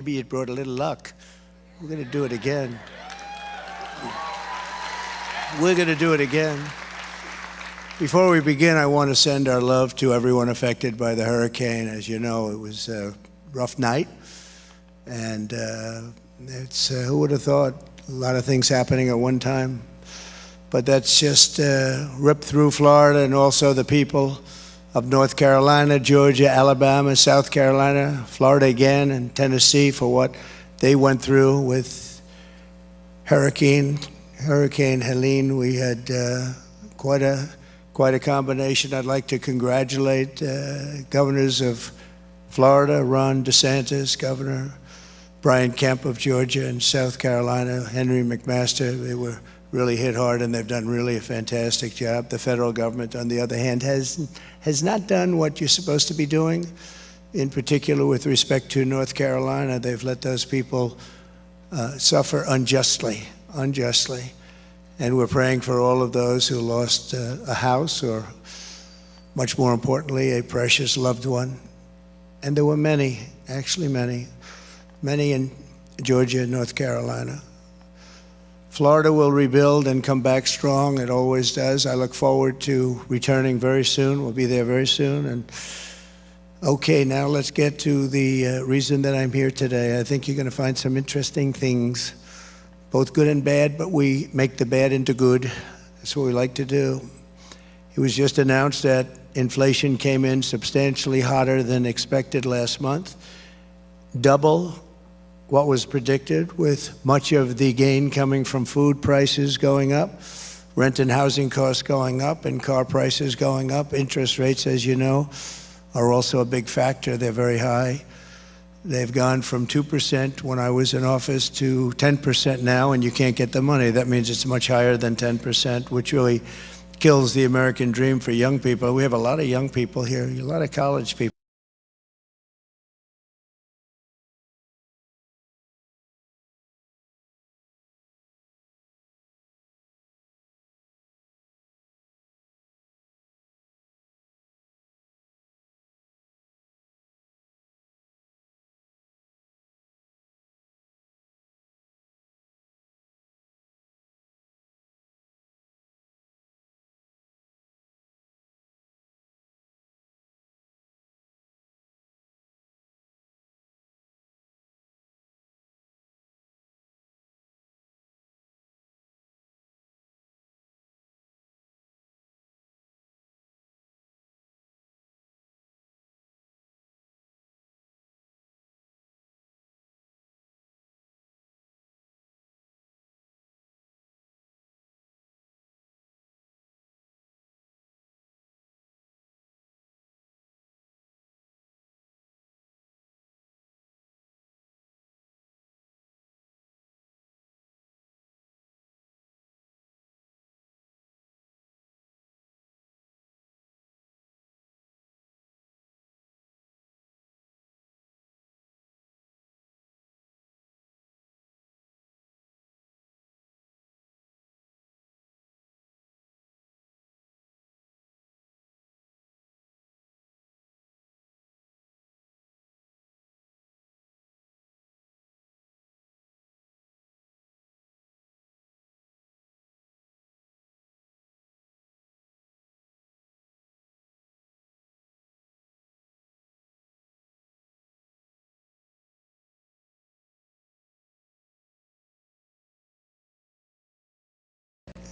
maybe it brought a little luck. We're going to do it again. We're going to do it again. Before we begin, I want to send our love to everyone affected by the hurricane. As you know, it was a rough night. And who would have thought a lot of things happening at one time? But that's just ripped through Florida and also the people of North Carolina, Georgia, Alabama, South Carolina, Florida again, and Tennessee for what they went through with Hurricane Helene. We had quite a combination. I'd like to congratulate governors of Florida, Ron DeSantis, Governor Brian Kemp of Georgia, and South Carolina, Henry McMaster. They were really hit hard, and they've done really a fantastic job. The federal government, on the other hand, has not done what you're supposed to be doing. In particular, with respect to North Carolina, they've let those people suffer unjustly. And we're praying for all of those who lost a house, or much more importantly, a precious loved one. And there were many, actually many in Georgia and North Carolina. Florida will rebuild and come back strong. It always does. I look forward to returning very soon. We'll be there very soon. And okay, now let's get to the reason that I'm here today. I think you're going to find some interesting things, both good and bad, but we make the bad into good. That's what we like to do. It was just announced that inflation came in substantially hotter than expected last month, double what was predicted, with much of the gain coming from food prices going up, rent and housing costs going up, and car prices going up. Interest rates, as you know, are also a big factor. They're very high. They've gone from 2% when I was in office to 10% now, and you can't get the money. That means it's much higher than 10%, which really kills the American dream for young people. We have a lot of young people here, a lot of college people.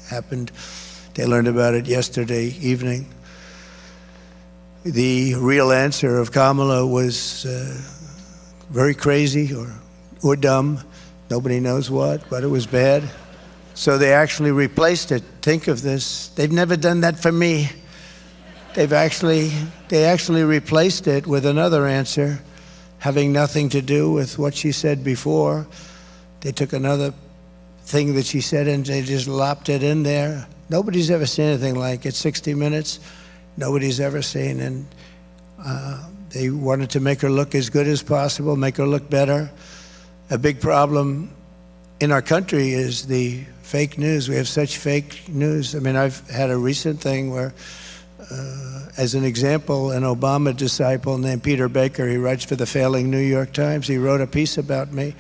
Happened. They learned about it yesterday evening. The real answer of Kamala was very crazy or dumb. Nobody knows what, but it was bad. So they actually replaced it. Think of this. They've never done that for me. They actually replaced it with another answer, having nothing to do with what she said before. They took another thing that she said and they just lopped it in there. Nobody's ever seen anything like it. 60 Minutes, nobody's ever seen. And they wanted to make her look as good as possible, make her look better. A big problem in our country is the fake news. We have such fake news. I mean, I've had a recent thing where As an example, an Obama disciple named Peter Baker, he writes for the failing New York Times, he wrote a piece about me.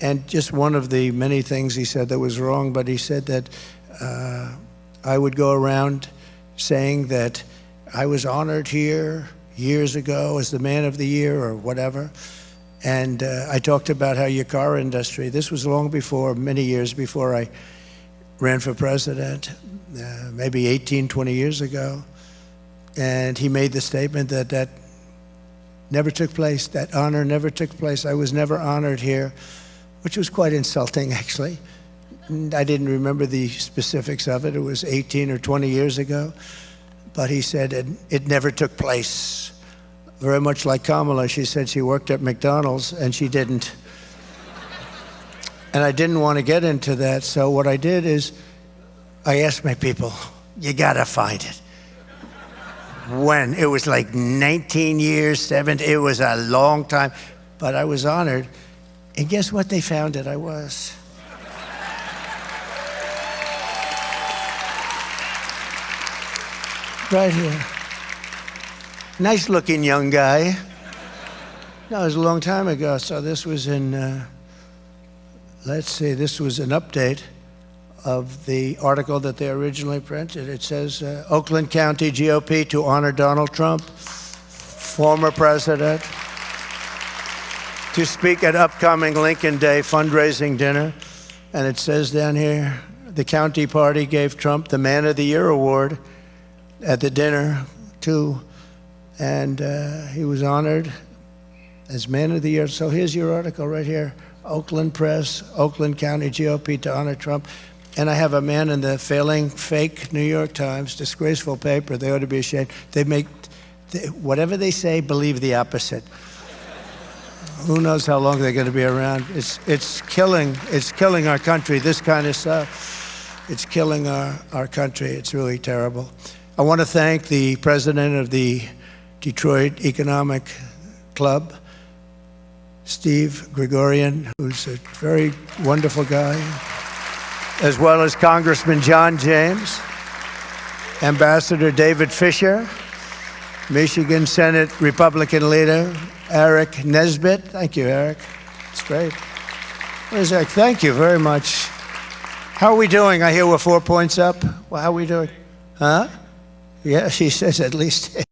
And just one of the many things he said that was wrong, but he said that I would go around saying that I was honored here years ago as the man of the year or whatever. And I talked about how your car industry, this was long before, many years before I ran for president, maybe 18, 20 years ago. And he made the statement that that never took place, that honor never took place. I was never honored here, which was quite insulting, actually. And I didn't remember the specifics of it. It was 18 or 20 years ago. But he said it never took place. Very much like Kamala, she said she worked at McDonald's and she didn't. And I didn't want to get into that, so what I did is I asked my people, you gotta find it. When? It was like 19 years, 17, it was a long time, but I was honored. And guess what? They found it, I was. Right here. Nice looking young guy. No, it was a long time ago, so this was in, let's see, this was an update of the article that they originally printed. It says, Oakland County GOP to honor Donald Trump, former president, to speak at upcoming Lincoln Day fundraising dinner. And it says down here, the county party gave Trump the Man of the Year award at the dinner too, and he was honored as Man of the Year. So here's your article right here, Oakland Press, Oakland County GOP to honor Trump. And I have a man in the failing, fake New York Times, disgraceful paper. They ought to be ashamed. Whatever they say, believe the opposite. Who knows how long they're going to be around? It's killing our country. This kind of stuff, it's killing our country. It's really terrible. I want to thank the president of the Detroit Economic Club, Steve Gregorian, who's a very wonderful guy, as well as Congressman John James, Ambassador David Fisher, Michigan Senate Republican leader Eric Nesbitt. Thank you, Eric. It's great. Where's Eric? Thank you very much. How are we doing? I hear we're 4 points up. Well, how are we doing? Huh? Yeah, she says at least.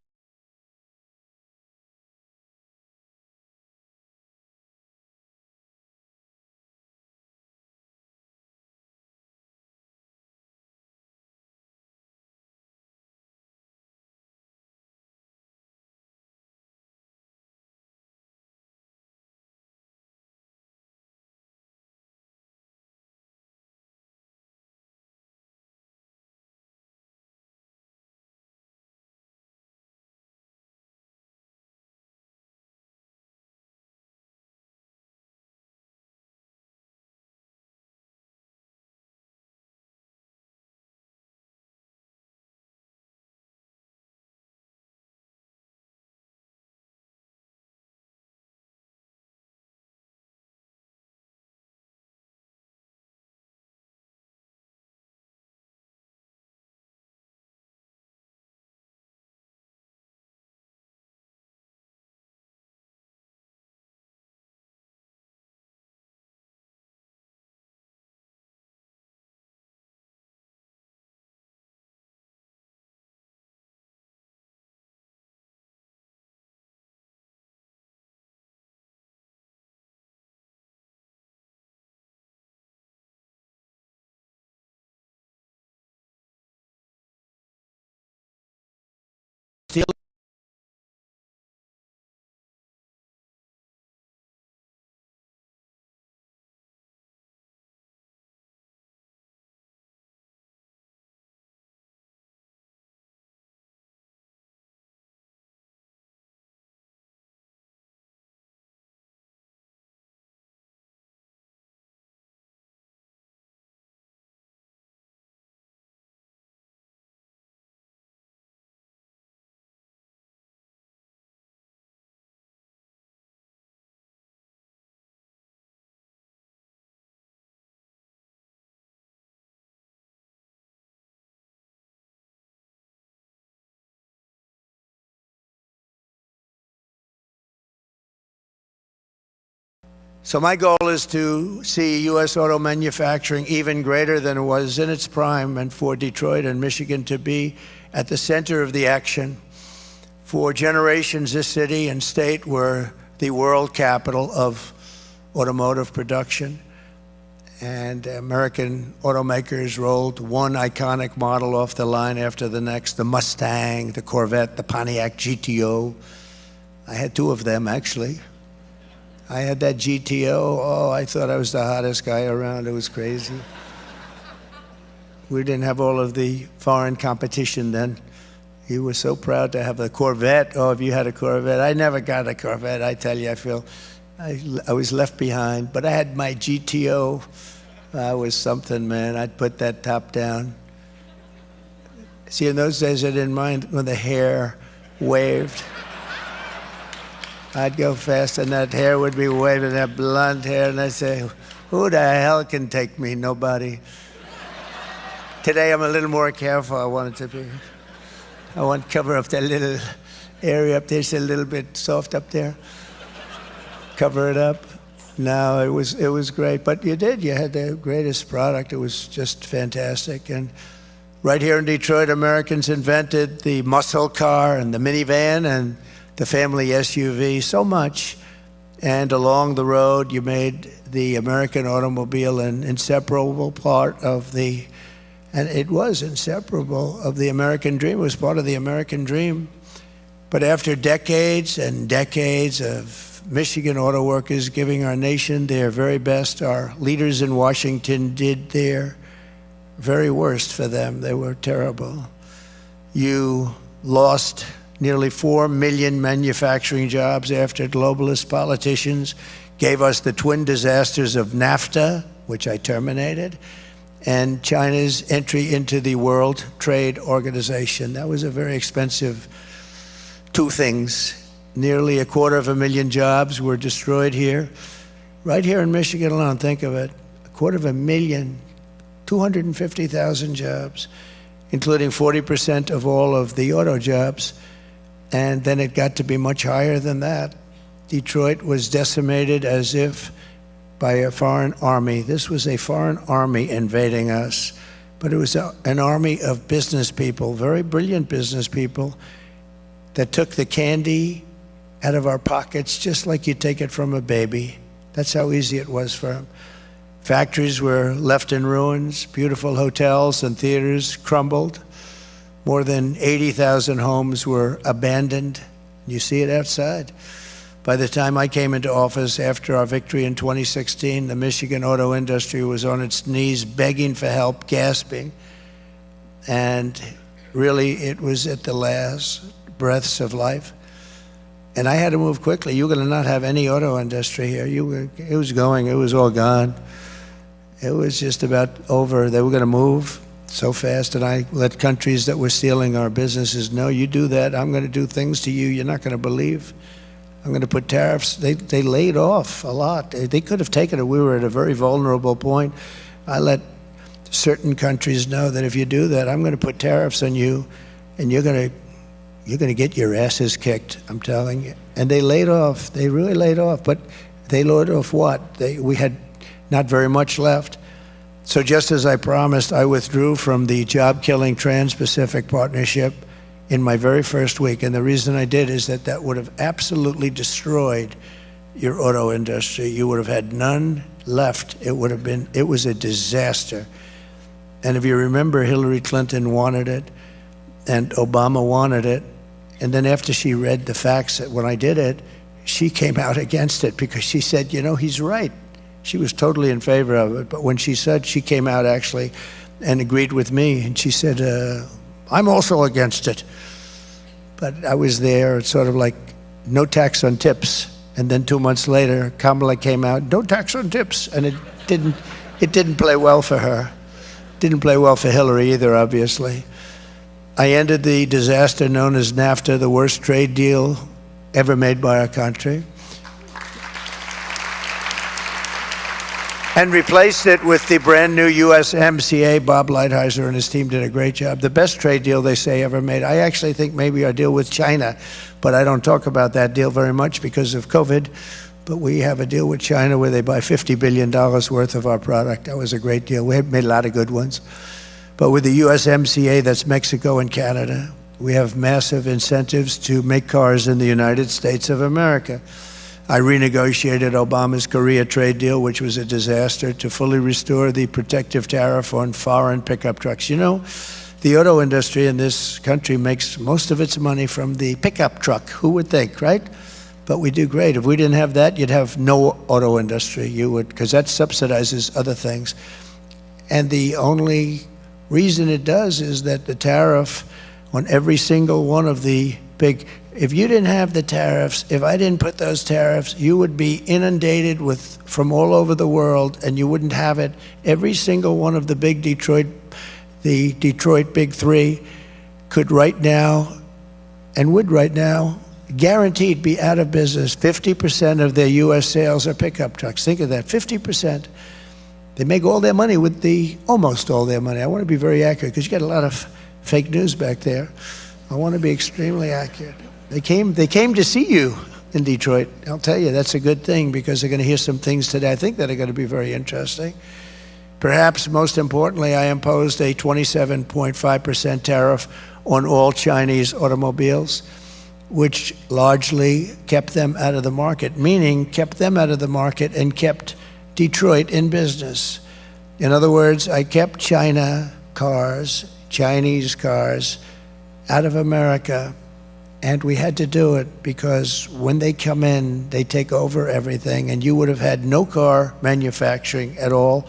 So my goal is to see U.S. auto manufacturing even greater than it was in its prime, and for Detroit and Michigan to be at the center of the action. For generations, this city and state were the world capital of automotive production. And American automakers rolled one iconic model off the line after the next, the Mustang, the Corvette, the Pontiac GTO. I had two of them, actually. I had that GTO. Oh, I thought I was the hottest guy around. It was crazy. We didn't have all of the foreign competition then. He was so proud to have the Corvette. Oh, if you had a Corvette. I never got a Corvette. I tell you, I feel I was left behind. But I had my GTO. I was something, man. I'd put that top down. See, in those days, I didn't mind when the hair waved. I'd go fast, and that hair would be waving, that blonde hair, and I'd say, who the hell can take me? Nobody. Today, I'm a little more careful. I want it to be. I want to cover up that little area up there. It's a little bit soft up there. Cover it up. No, it was great. But you did. You had the greatest product. It was just fantastic. And right here in Detroit, Americans invented the muscle car and the minivan and the family SUV, so much. And along the road, you made the American automobile an inseparable part of and it was inseparable of the American dream. It was part of the American dream. But after decades and decades of Michigan auto workers giving our nation their very best, our leaders in Washington did their very worst for them. They were terrible. You lost nearly 4 million manufacturing jobs after globalist politicians gave us the twin disasters of NAFTA, which I terminated, and China's entry into the World Trade Organization. That was a very expensive two things. Nearly 250,000 jobs were destroyed here. Right here in Michigan alone, think of it, 250,000, 250,000 jobs, including 40% of all of the auto jobs. And then it got to be much higher than that. Detroit was decimated as if by a foreign army. This was a foreign army invading us, but it was an army of business people, very brilliant business people, that took the candy out of our pockets just like you take it from a baby. That's how easy it was for them. Factories were left in ruins, beautiful hotels and theaters crumbled. More than 80,000 homes were abandoned. You see it outside. By the time I came into office after our victory in 2016, the Michigan auto industry was on its knees begging for help, gasping. And really, it was at the last breaths of life. And I had to move quickly. You were going to not have any auto industry here. It was all gone. It was just about over. They were going to move so fast, and I let countries that were stealing our businesses know, you do that, I'm going to do things to you you're not going to believe. I'm going to put tariffs. They laid off a lot. They could have taken it. We were at a very vulnerable point. I let certain countries know that if you do that, I'm going to put tariffs on you, and you're going to get your asses kicked, I'm telling you. And they laid off. They really laid off. But they laid off what? We had not very much left. So just as I promised, I withdrew from the job-killing Trans-Pacific Partnership in my very first week. And the reason I did is that would have absolutely destroyed your auto industry. You would have had none left. It was a disaster. And if you remember, Hillary Clinton wanted it, and Obama wanted it. And then after she read the facts when I did it, she came out against it because she said, he's right. She was totally in favor of it, but when she came out actually and agreed with me, and she said, I'm also against it. But I was there. It's sort of like no tax on tips. And then 2 months later, Kamala came out, no tax on tips. And it didn't play well for her. Didn't play well for Hillary either, obviously. I ended the disaster known as NAFTA, the worst trade deal ever made by our country, and replaced it with the brand new USMCA. Bob Lighthizer and his team did a great job. The best trade deal they say ever made. I actually think maybe our deal with China, but I don't talk about that deal very much because of COVID. but we have a deal with China where they buy $50 billion worth of our product. That was a great deal. We have made a lot of good ones. But with the USMCA, that's Mexico and Canada, we have massive incentives to make cars in the United States of America. I renegotiated Obama's Korea trade deal, which was a disaster, to fully restore the protective tariff on foreign pickup trucks. You know, the auto industry in this country makes most of its money from the pickup truck. Who would think, right? But we do great. If we didn't have that, you'd have no auto industry. You would, because that subsidizes other things. And the only reason it does is that the tariff on every single one of the big, if you didn't have the tariffs, if I didn't put those tariffs, you would be inundated with from all over the world, and you wouldn't have it. Every single one of the Detroit Big Three could right now, and would right now, guaranteed be out of business. 50% of their U.S. sales are pickup trucks. Think of that, 50%. They make all their money with almost all their money. I want to be very accurate because you get a lot of fake news back there. I want to be extremely accurate. They came to see you in Detroit. I'll tell you, that's a good thing because they're going to hear some things today I think that are going to be very interesting. Perhaps most importantly, I imposed a 27.5% tariff on all Chinese automobiles, which largely kept them out of the market, meaning kept them out of the market and kept Detroit in business. In other words, I kept Chinese cars out of America, and we had to do it because when they come in, they take over everything, and you would have had no car manufacturing at all.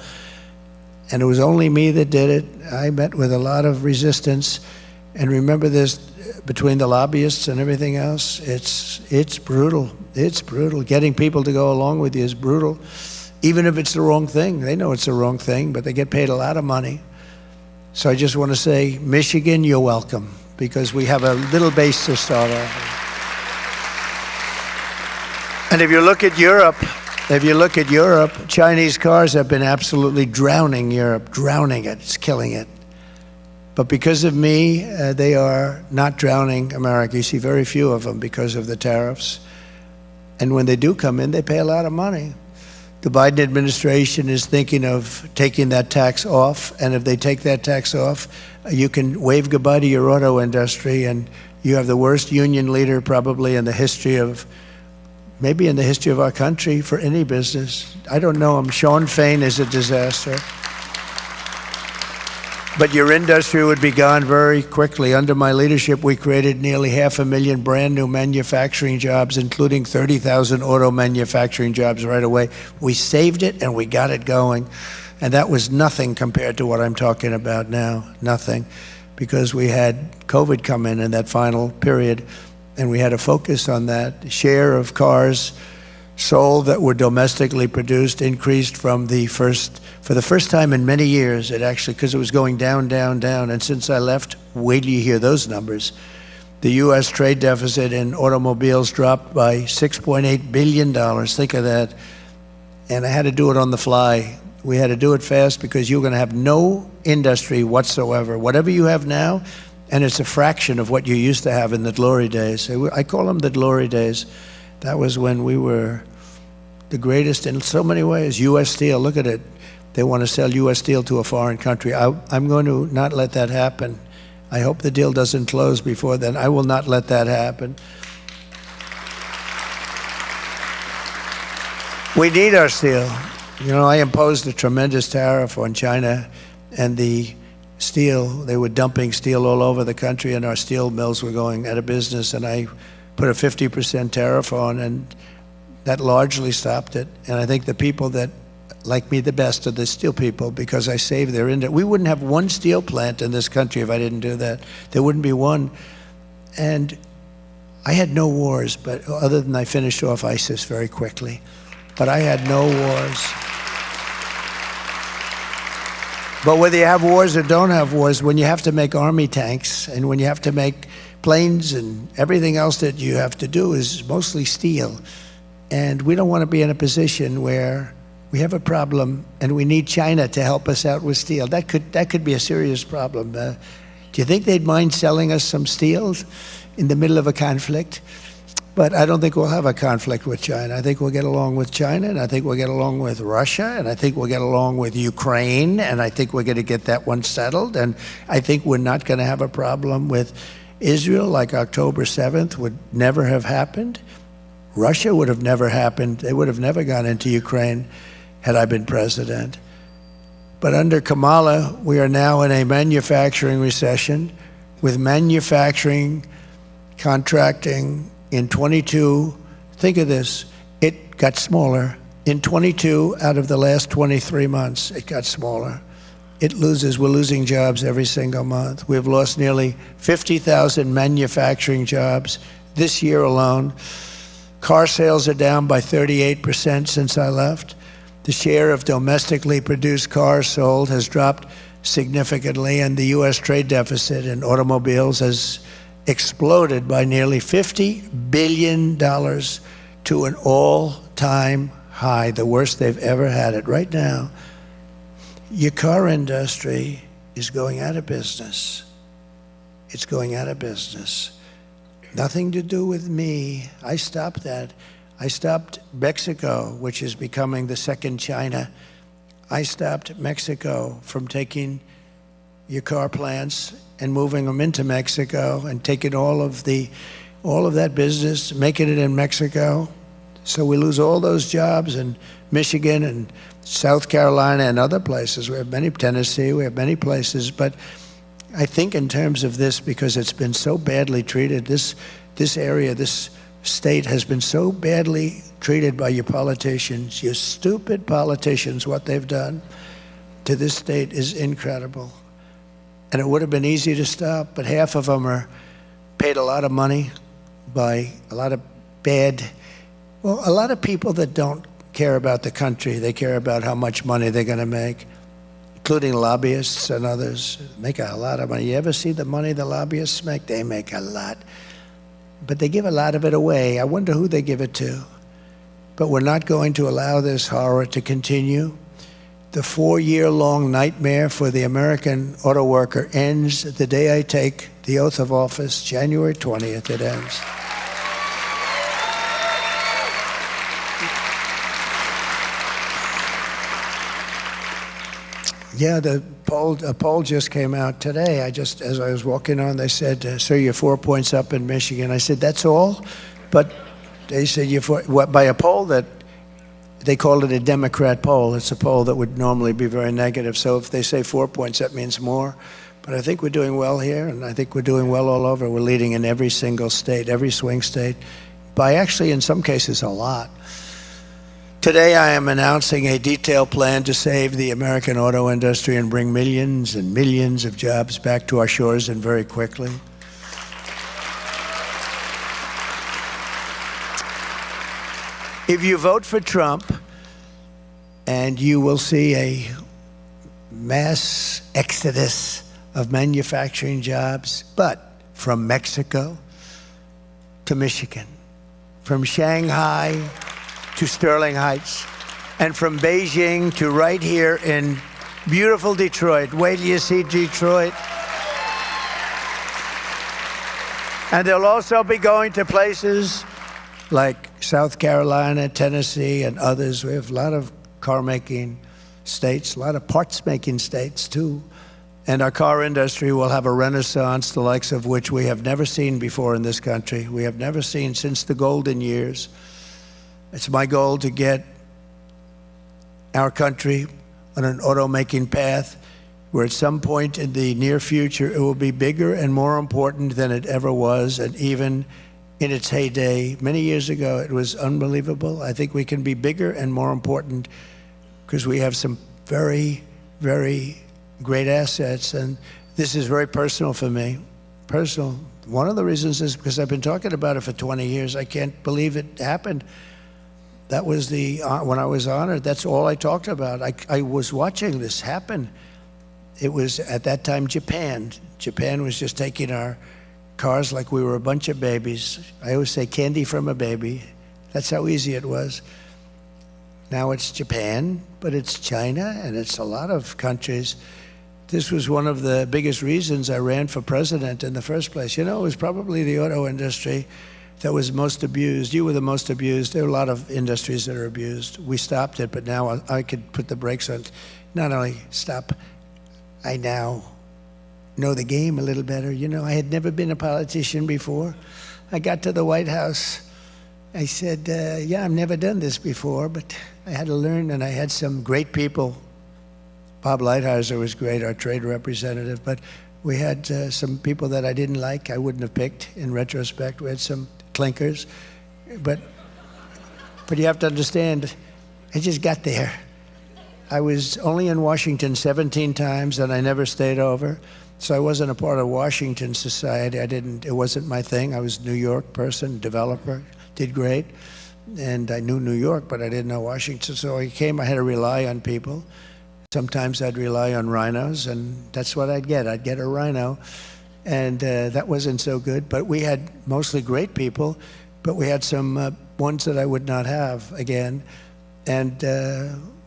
And it was only me that did it. I met with a lot of resistance. And remember this, between the lobbyists and everything else, it's brutal. It's brutal. Getting people to go along with you is brutal. Even if it's the wrong thing. They know it's the wrong thing, but they get paid a lot of money. So I just want to say, Michigan, you're welcome, because we have a little base to start off. And if you look at Europe, Chinese cars have been absolutely drowning Europe, drowning it. It's killing it. But because of me, they are not drowning America. You see very few of them because of the tariffs. And when they do come in, they pay a lot of money. The Biden administration is thinking of taking that tax off. And if they take that tax off, you can wave goodbye to your auto industry. And you have the worst union leader probably in the history of, maybe in the history of our country for any business. I don't know him. Sean Fain is a disaster. But your industry would be gone very quickly. Under my leadership, we created nearly 500,000 brand new manufacturing jobs, including 30,000 auto manufacturing jobs right away. We saved it and we got it going. And that was nothing compared to what I'm talking about now, nothing. Because we had COVID come in that final period, and we had to focus on that. The share of cars sold that were domestically produced increased for the first time in many years. It actually, because it was going down, down, down. And since I left, wait till you hear those numbers. The U.S. trade deficit in automobiles dropped by $6.8 billion. Think of that. And I had to do it on the fly. We had to do it fast because you're going to have no industry whatsoever. Whatever you have now, and it's a fraction of what you used to have in the glory days. I call them the glory days. That was when we were the greatest in so many ways. U.S. Steel, look at it. They want to sell U.S. Steel to a foreign country. I'm going to not let that happen. I hope the deal doesn't close before then. I will not let that happen. We need our steel. You know, I imposed a tremendous tariff on China, and the steel, they were dumping steel all over the country, and our steel mills were going out of business, and I put a 50% tariff on, and that largely stopped it. And I think the people that like me the best are the steel people, because I saved their industry. We wouldn't have one steel plant in this country if I didn't do that. There wouldn't be one. And I had no wars, but other than I finished off ISIS very quickly. But I had no wars. But whether you have wars or don't have wars, when you have to make army tanks and when you have to make planes and everything else that you have to do is mostly steel. And we don't want to be in a position where we have a problem and we need China to help us out with steel. That could be a serious problem. Do you think they'd mind selling us some steel in the middle of a conflict? But I don't think we'll have a conflict with China. I think we'll get along with China, and I think we'll get along with Russia, and I think we'll get along with Ukraine, and I think we're going to get that one settled. And I think we're not going to have a problem with Israel, like October 7th would never have happened. Russia would have never happened. They would have never gone into Ukraine had I been president. But under Kamala, we are now in a manufacturing recession with manufacturing contracting in 22. Think of this, it got smaller. In 22 out of the last 23 months, it got smaller. We're losing jobs every single month. We've lost nearly 50,000 manufacturing jobs this year alone. Car sales are down by 38% since I left. The share of domestically produced cars sold has dropped significantly, and the U.S. trade deficit in automobiles has exploded by nearly $50 billion to an all-time high, the worst they've ever had it. Right now, your car industry is going out of business. It's going out of business. Nothing to do with me. I stopped that. I stopped Mexico, which is becoming the second China. I stopped Mexico from taking your car plants and moving them into Mexico and taking all of that business, making it in Mexico. So we lose all those jobs in Michigan and South Carolina and other places. We have many, Tennessee, we have many places. But I think in terms of this, because it's been so badly treated, this area, this state has been so badly treated by your politicians, your stupid politicians, what they've done to this state is incredible. And it would have been easy to stop, but half of them are paid a lot of money by a lot of a lot of people that don't care about the country. They care about how much money they're going to make, including lobbyists and others. Make a lot of money. You ever see the money the lobbyists make? They make a lot. But they give a lot of it away. I wonder who they give it to. But we're not going to allow this horror to continue. The 4-year-long nightmare for the American auto worker ends the day I take the oath of office, January 20th, it ends. Yeah, a poll just came out today. As I was walking on, they said, sir, you're 4 points up in Michigan. I said, that's all? But they said, by a poll that they called it a Democrat poll. It's a poll that would normally be very negative. So if they say 4 points, that means more. But I think we're doing well here, and I think we're doing well all over. We're leading in every single state, every swing state, by actually, in some cases, a lot. Today, I am announcing a detailed plan to save the American auto industry and bring millions and millions of jobs back to our shores and very quickly. If you vote for Trump, and you will see a mass exodus of manufacturing jobs, but from Mexico to Michigan, from Shanghai to Sterling Heights, and from Beijing to right here in beautiful Detroit. Wait till you see Detroit. And they'll also be going to places like South Carolina, Tennessee, and others. We have a lot of car-making states, a lot of parts-making states, too. And our car industry will have a renaissance, the likes of which we have never seen before in this country. We have never seen since the golden years. It's my goal to get our country on an automaking path where at some point in the near future it will be bigger and more important than it ever was, and even in its heyday many years ago it was unbelievable. I think we can be bigger and more important because we have some very, very great assets, and this is very personal for me. Personal. One of the reasons is because I've been talking about it for 20 years. I can't believe it happened. That was when I was honored, that's all I talked about. I was watching this happen. It was, at that time, Japan. Japan was just taking our cars like we were a bunch of babies. I always say candy from a baby. That's how easy it was. Now it's Japan, but it's China, and it's a lot of countries. This was one of the biggest reasons I ran for president in the first place. You know, it was probably the auto industry that was most abused. You were the most abused. There are a lot of industries that are abused. We stopped it, but now I could put the brakes on. Not only stop, I now know the game a little better. You know, I had never been a politician before. I got to the White House. I said, yeah, I've never done this before, but I had to learn, and I had some great people. Bob Lighthizer was great, our trade representative, but we had some people that I didn't like, I wouldn't have picked in retrospect. We had some clinkers, but you have to understand, I just got there. I was only in Washington 17 times, and I never stayed over. So I wasn't a part of Washington society. It wasn't my thing. I was a New York person, developer, did great. And I knew New York, but I didn't know Washington. So I had to rely on people. Sometimes I'd rely on rhinos, and that's what I'd get. I'd get a rhino. And that wasn't so good. But we had mostly great people, but we had some ones that I would not have again. And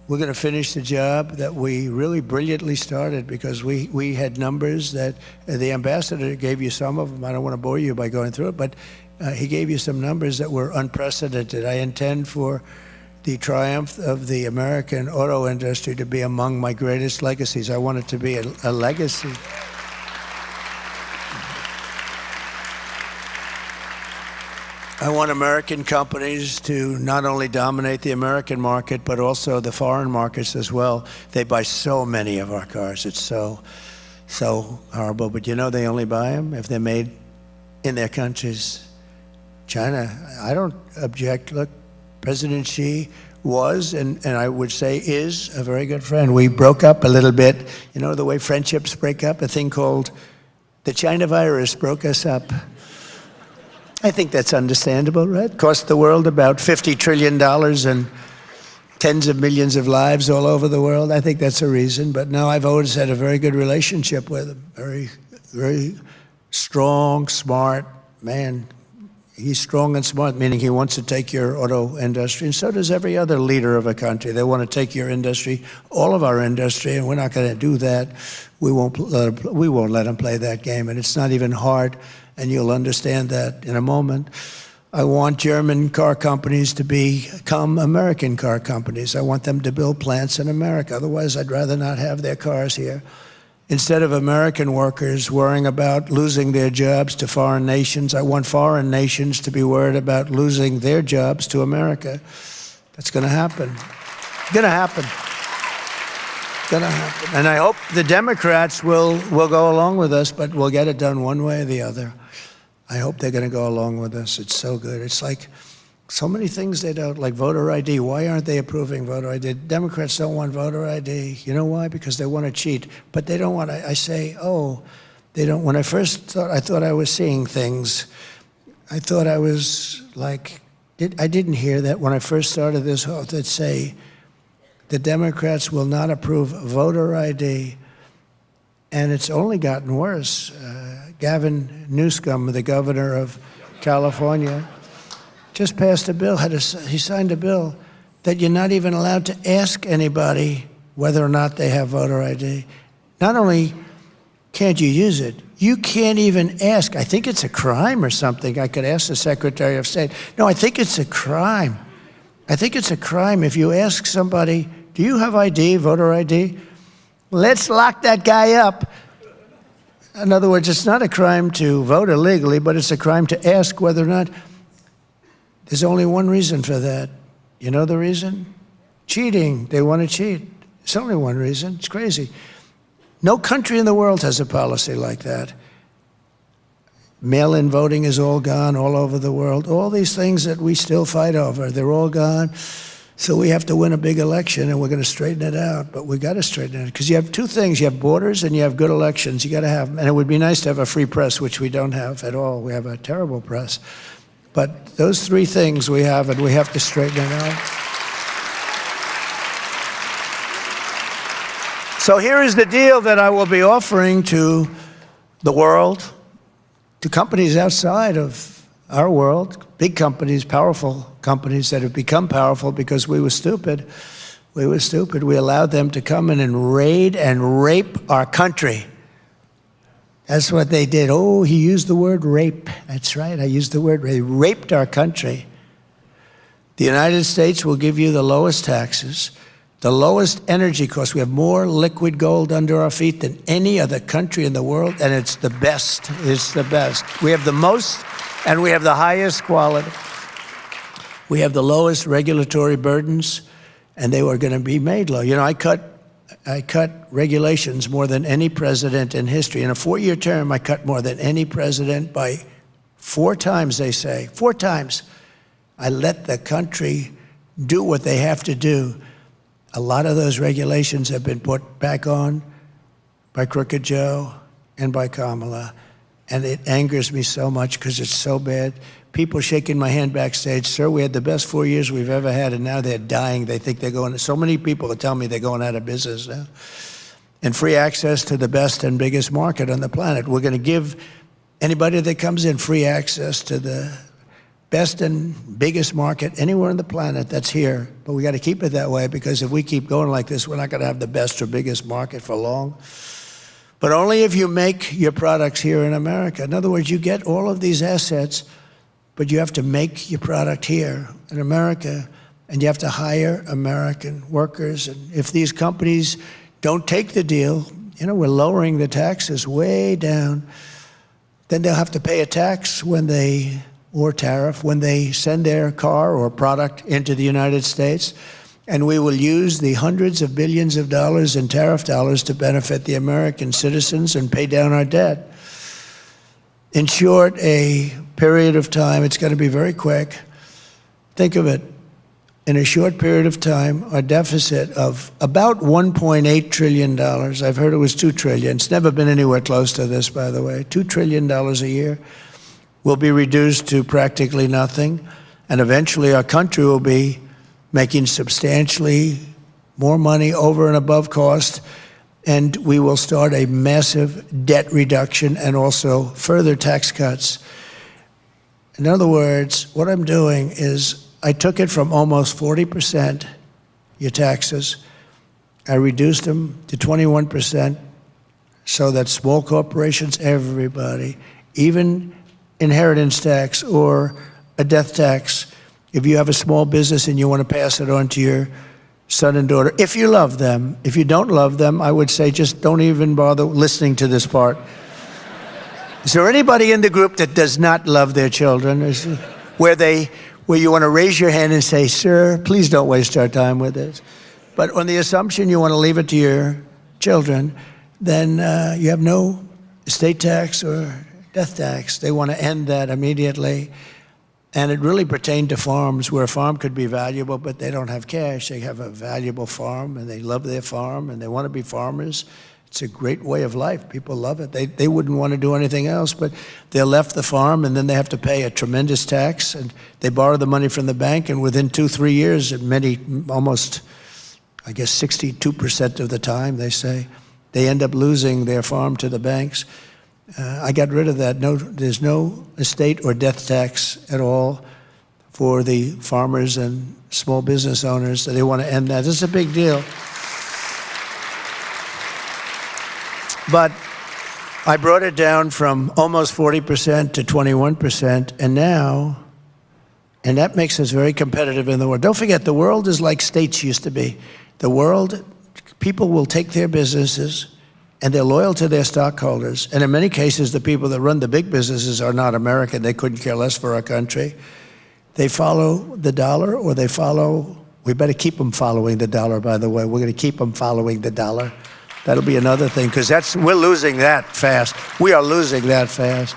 we're going to finish the job that we really brilliantly started, because we had numbers that the ambassador gave you some of them. I don't want to bore you by going through it, but he gave you some numbers that were unprecedented. I intend for the triumph of the American auto industry to be among my greatest legacies. I want it to be a legacy. I want American companies to not only dominate the American market, but also the foreign markets as well. They buy so many of our cars. It's so horrible. But you know, they only buy them if they're made in their countries. China, I don't object. Look, President Xi was, and I would say is, a very good friend. We broke up a little bit. You know the way friendships break up? A thing called the China virus broke us up. I think that's understandable, right? Cost the world about $50 trillion and tens of millions of lives all over the world. I think that's a reason. But no, I've always had a very good relationship with him. Very, very strong, smart man. He's strong and smart, meaning he wants to take your auto industry, and so does every other leader of a country. They want to take your industry, all of our industry, and we're not going to do that. We won't let them play that game, and it's not even hard, and you'll understand that in a moment. I want German car companies to become American car companies. I want them to build plants in America. Otherwise, I'd rather not have their cars here. Instead of American workers worrying about losing their jobs to foreign nations, I want foreign nations to be worried about losing their jobs to America. That's going to happen. Going to happen. Going to happen. And I hope the Democrats will go along with us, but we'll get it done one way or the other. I hope they're going to go along with us. It's so good. It's like so many things they don't, like voter ID. Why aren't they approving voter ID? Democrats don't want voter ID. You know why? Because they want to cheat. But they don't want to, I say, oh, they don't. When I first thought, I thought I was seeing things. I thought I was like, I didn't hear that when I first started this whole, that say, the Democrats will not approve voter ID. And it's only gotten worse. Gavin Newsom, the governor of California, just passed a bill, he signed a bill that you're not even allowed to ask anybody whether or not they have voter ID. Not only can't you use it, you can't even ask. I think it's a crime or something. I could ask the Secretary of State. No, I think it's a crime. I think it's a crime if you ask somebody, do you have ID, voter ID? Let's lock that guy up. In other words, it's not a crime to vote illegally, but it's a crime to ask whether or not. There's only one reason for that. You know the reason? Cheating. They want to cheat. It's only one reason. It's crazy. No country in the world has a policy like that. Mail-in voting is all gone all over the world. All these things that we still fight over, they're all gone. So we have to win a big election, and we're going to straighten it out. But we got to straighten it, because you have two things. You have borders and you have good elections. You got to have them. And it would be nice to have a free press, which we don't have at all. We have a terrible press. But those three things we have, and we have to straighten it out. So here is the deal that I will be offering to the world, to companies outside of our world, big companies, powerful companies that have become powerful because we were stupid. We were stupid. We allowed them to come in and raid and rape our country. That's what they did. Oh, he used the word rape. That's right, I used the word rape. They raped our country. The United States will give you the lowest taxes, the lowest energy costs. We have more liquid gold under our feet than any other country in the world, and it's the best. It's the best. We have the most, and we have the highest quality. We have the lowest regulatory burdens, and they were going to be made low. You know, I cut regulations more than any president in history. In a 4-year term, I cut more than any president by 4 times, they say. 4 times. I let the country do what they have to do. A lot of those regulations have been put back on by Crooked Joe and by Kamala. And it angers me so much because it's so bad. People shaking my hand backstage, sir, we had the best 4 years we've ever had, and now they're dying. They think they're going, so many people are telling me they're going out of business now. And free access to the best and biggest market on the planet. We're going to give anybody that comes in free access to the best and biggest market anywhere on the planet that's here. But we got to keep it that way, because if we keep going like this, we're not going to have the best or biggest market for long. But only if you make your products here in America. In other words, you get all of these assets, but you have to make your product here in America, and you have to hire American workers. And if these companies don't take the deal, you know, we're lowering the taxes way down, then they'll have to pay a tax or tariff when they send their car or product into the United States. And we will use the hundreds of billions of dollars in tariff dollars to benefit the American citizens and pay down our debt. In short, a period of time, it's going to be very quick. Think of it. In a short period of time, our deficit of about $1.8 trillion, I've heard it was $2 trillion. It's never been anywhere close to this, by the way. $2 trillion a year will be reduced to practically nothing. And eventually our country will be making substantially more money over and above cost, and we will start a massive debt reduction and also further tax cuts. In other words, what I'm doing is I took it from almost 40%, your taxes. I reduced them to 21% so that small corporations, everybody, even inheritance tax or a death tax, if you have a small business and you want to pass it on to your son and daughter, if you love them. If you don't love them, I would say just don't even bother listening to this part. Is there anybody in the group that does not love their children? Where you want to raise your hand and say, sir, please don't waste our time with this. But on the assumption you want to leave it to your children, then you have no estate tax or death tax. They want to end that immediately. And it really pertained to farms, where a farm could be valuable, but they don't have cash. They have a valuable farm, and they love their farm, and they want to be farmers. It's a great way of life. People love it. They wouldn't want to do anything else, but they're left the farm, and then they have to pay a tremendous tax, and they borrow the money from the bank, and within 2-3 years, almost, I guess 62% of the time, they say, they end up losing their farm to the banks. I got rid of that. There's no estate or death tax at all for the farmers and small business owners. So they want to end that. This is a big deal. But I brought it down from almost 40% to 21%, and that makes us very competitive in the world. Don't forget, the world is like states used to be. The world, people will take their businesses, and they're loyal to their stockholders. And in many cases, the people that run the big businesses are not American. They couldn't care less for our country. They follow the dollar, or we better keep them following the dollar, by the way. We're going to keep them following the dollar. That'll be another thing, because we're losing that fast. We are losing that fast.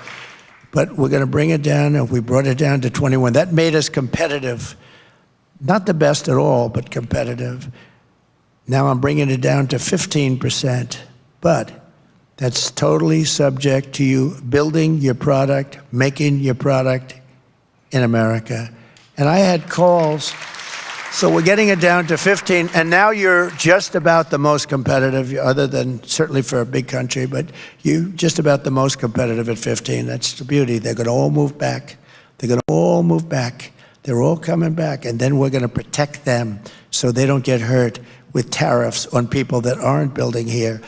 But we're going to bring it down, and we brought it down to 21. That made us competitive. Not the best at all, but competitive. Now I'm bringing it down to 15%. But that's totally subject to you building your product, making your product in America. And I had calls, so we're getting it down to 15, and now you're just about the most competitive, other than certainly for a big country, but you just about the most competitive at 15. That's the beauty. They're going to all move back. They're going to all move back. They're all coming back, and then we're going to protect them so they don't get hurt with tariffs on people that aren't building here.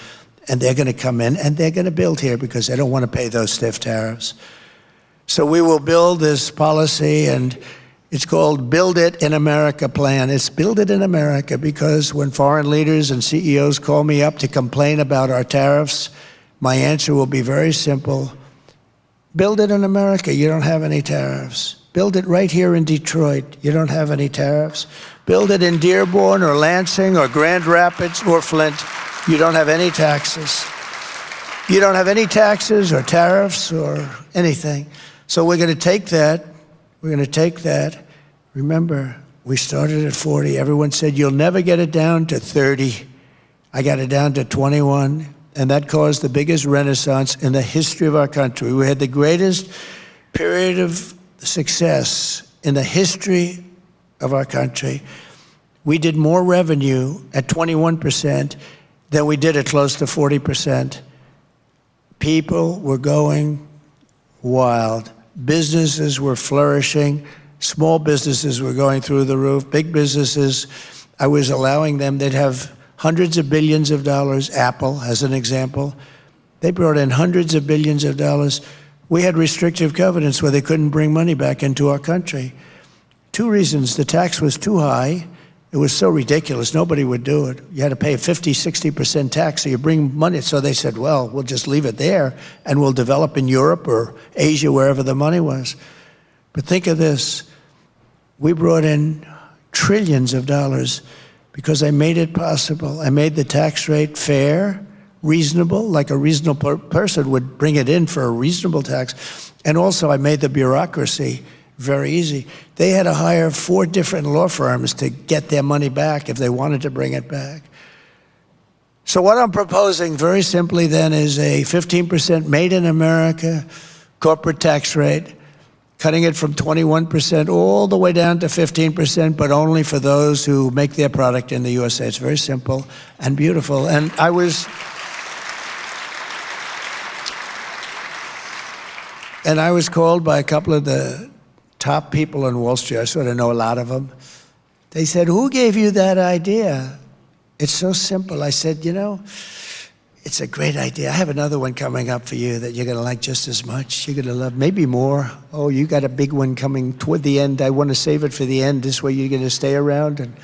and they're going to come in and they're going to build here because they don't want to pay those stiff tariffs. So we will build this policy, and it's called Build It in America plan. It's Build It in America because when foreign leaders and CEOs call me up to complain about our tariffs, my answer will be very simple. Build it in America. You don't have any tariffs. Build it right here in Detroit. You don't have any tariffs. Build it in Dearborn or Lansing or Grand Rapids or Flint. You don't have any taxes. You don't have any taxes or tariffs or anything. So we're going to take that. We're going to take that. Remember, we started at 40. Everyone said, you'll never get it down to 30. I got it down to 21. And that caused the biggest renaissance in the history of our country. We had the greatest period of success in the history of our country. We did more revenue at 21% than we did at close to 40%. People were going wild. Businesses were flourishing. Small businesses were going through the roof. Big businesses, I was allowing them, they'd have hundreds of billions of dollars. Apple, as an example, they brought in hundreds of billions of dollars. We had restrictive covenants where they couldn't bring money back into our country. Two reasons. The tax was too high. It was so ridiculous. Nobody would do it. You had to pay a 50, 60% tax, so you bring money. So they said, well, we'll just leave it there, and we'll develop in Europe or Asia, wherever the money was. But think of this. We brought in trillions of dollars because I made it possible. I made the tax rate fair, reasonable, like a reasonable person would bring it in for a reasonable tax. And also I made the bureaucracy very easy. They had to hire 4 different law firms to get their money back if they wanted to bring it back. So what I'm proposing very simply then is a 15% made in America corporate tax rate, cutting it from 21% all the way down to 15%, but only for those who make their product in the USA. It's very simple and beautiful. And I was called by a couple of the top people on Wall Street. I sort of know a lot of them. They said, who gave you that idea? It's so simple. I said, you know, it's a great idea. I have another one coming up for you that you're going to like just as much. You're going to love, maybe more. Oh, you got a big one coming toward the end. I want to save it for the end. This way you're going to stay around and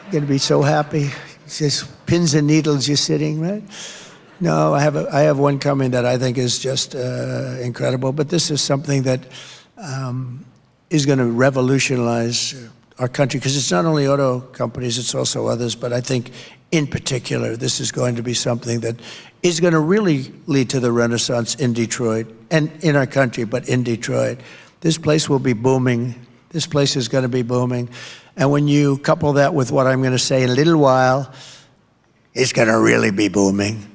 you're going to be so happy. It's just pins and needles you're sitting, right? No, I have one coming that I think is just incredible. But this is something that is going to revolutionize our country, because it's not only auto companies, it's also others. But I think in particular, this is going to be something that is going to really lead to the renaissance in Detroit and in our country, but in Detroit. This place will be booming. This place is going to be booming. And when you couple that with what I'm going to say in a little while, it's going to really be booming.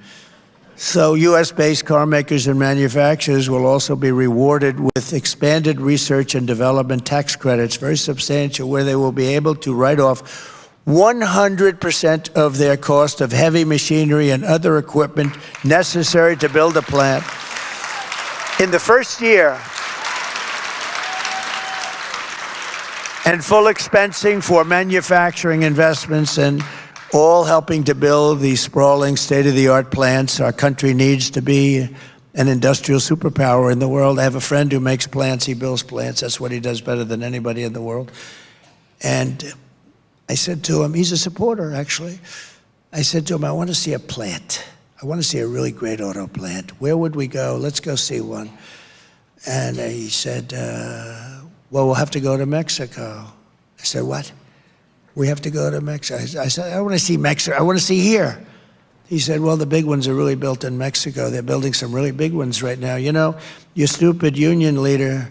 So US-based car makers and manufacturers will also be rewarded with expanded research and development tax credits, very substantial, where they will be able to write off 100% of their cost of heavy machinery and other equipment necessary to build a plant. In the first year, and full expensing for manufacturing investments, and all helping to build these sprawling state-of-the-art plants. Our country needs to be an industrial superpower in the world. I have a friend who makes plants. He builds plants. That's what he does better than anybody in the world. And I said to him, he's a supporter, actually. I said to him, I want to see a plant. I want to see a really great auto plant. Where would we go? Let's go see one. And he said, well, we'll have to go to Mexico. I said, what? We have to go to Mexico. I said, I want to see Mexico. I want to see here. He said, well, the big ones are really built in Mexico. They're building some really big ones right now. You know, your stupid union leader,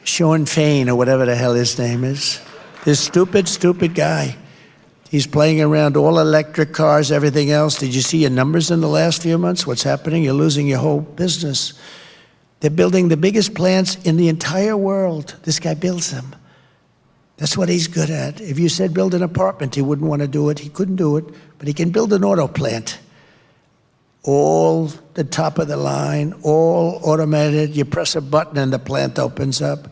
Sean Fain, or whatever the hell his name is, this stupid guy. He's playing around all electric cars, everything else. Did you see your numbers in the last few months? What's happening? You're losing your whole business. They're building the biggest plants in the entire world. This guy builds them. That's what he's good at. If you said build an apartment, he wouldn't want to do it. He couldn't do it, but he can build an auto plant. All the top of the line, all automated. You press a button and the plant opens up.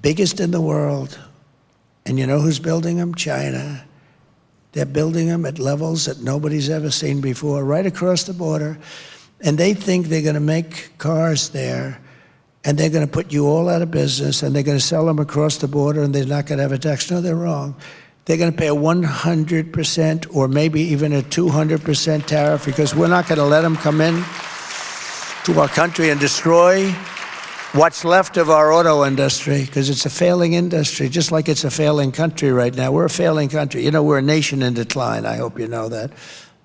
Biggest in the world. And you know who's building them? China. They're building them at levels that nobody's ever seen before, right across the border. And they think they're going to make cars there, and they're going to put you all out of business, and they're going to sell them across the border, and they're not going to have a tax. No, they're wrong. They're going to pay a 100% or maybe even a 200% tariff, because we're not going to let them come in to our country and destroy what's left of our auto industry, because it's a failing industry, just like it's a failing country right now. We're a failing country. You know, we're a nation in decline. I hope you know that.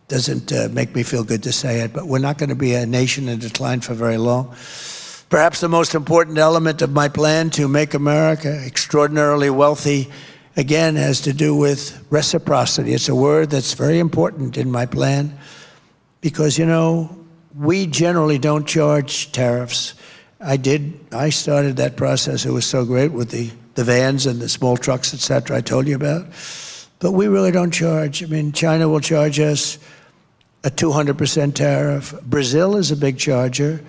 Doesn't make me feel good to say it, but we're not going to be a nation in decline for very long. Perhaps the most important element of my plan to make America extraordinarily wealthy, again, has to do with reciprocity. It's a word that's very important in my plan because, you know, we generally don't charge tariffs. I started that process. It was so great with the vans and the small trucks, et cetera, I told you about. But we really don't charge. I mean, China will charge us a 200% tariff. Brazil is a big charger.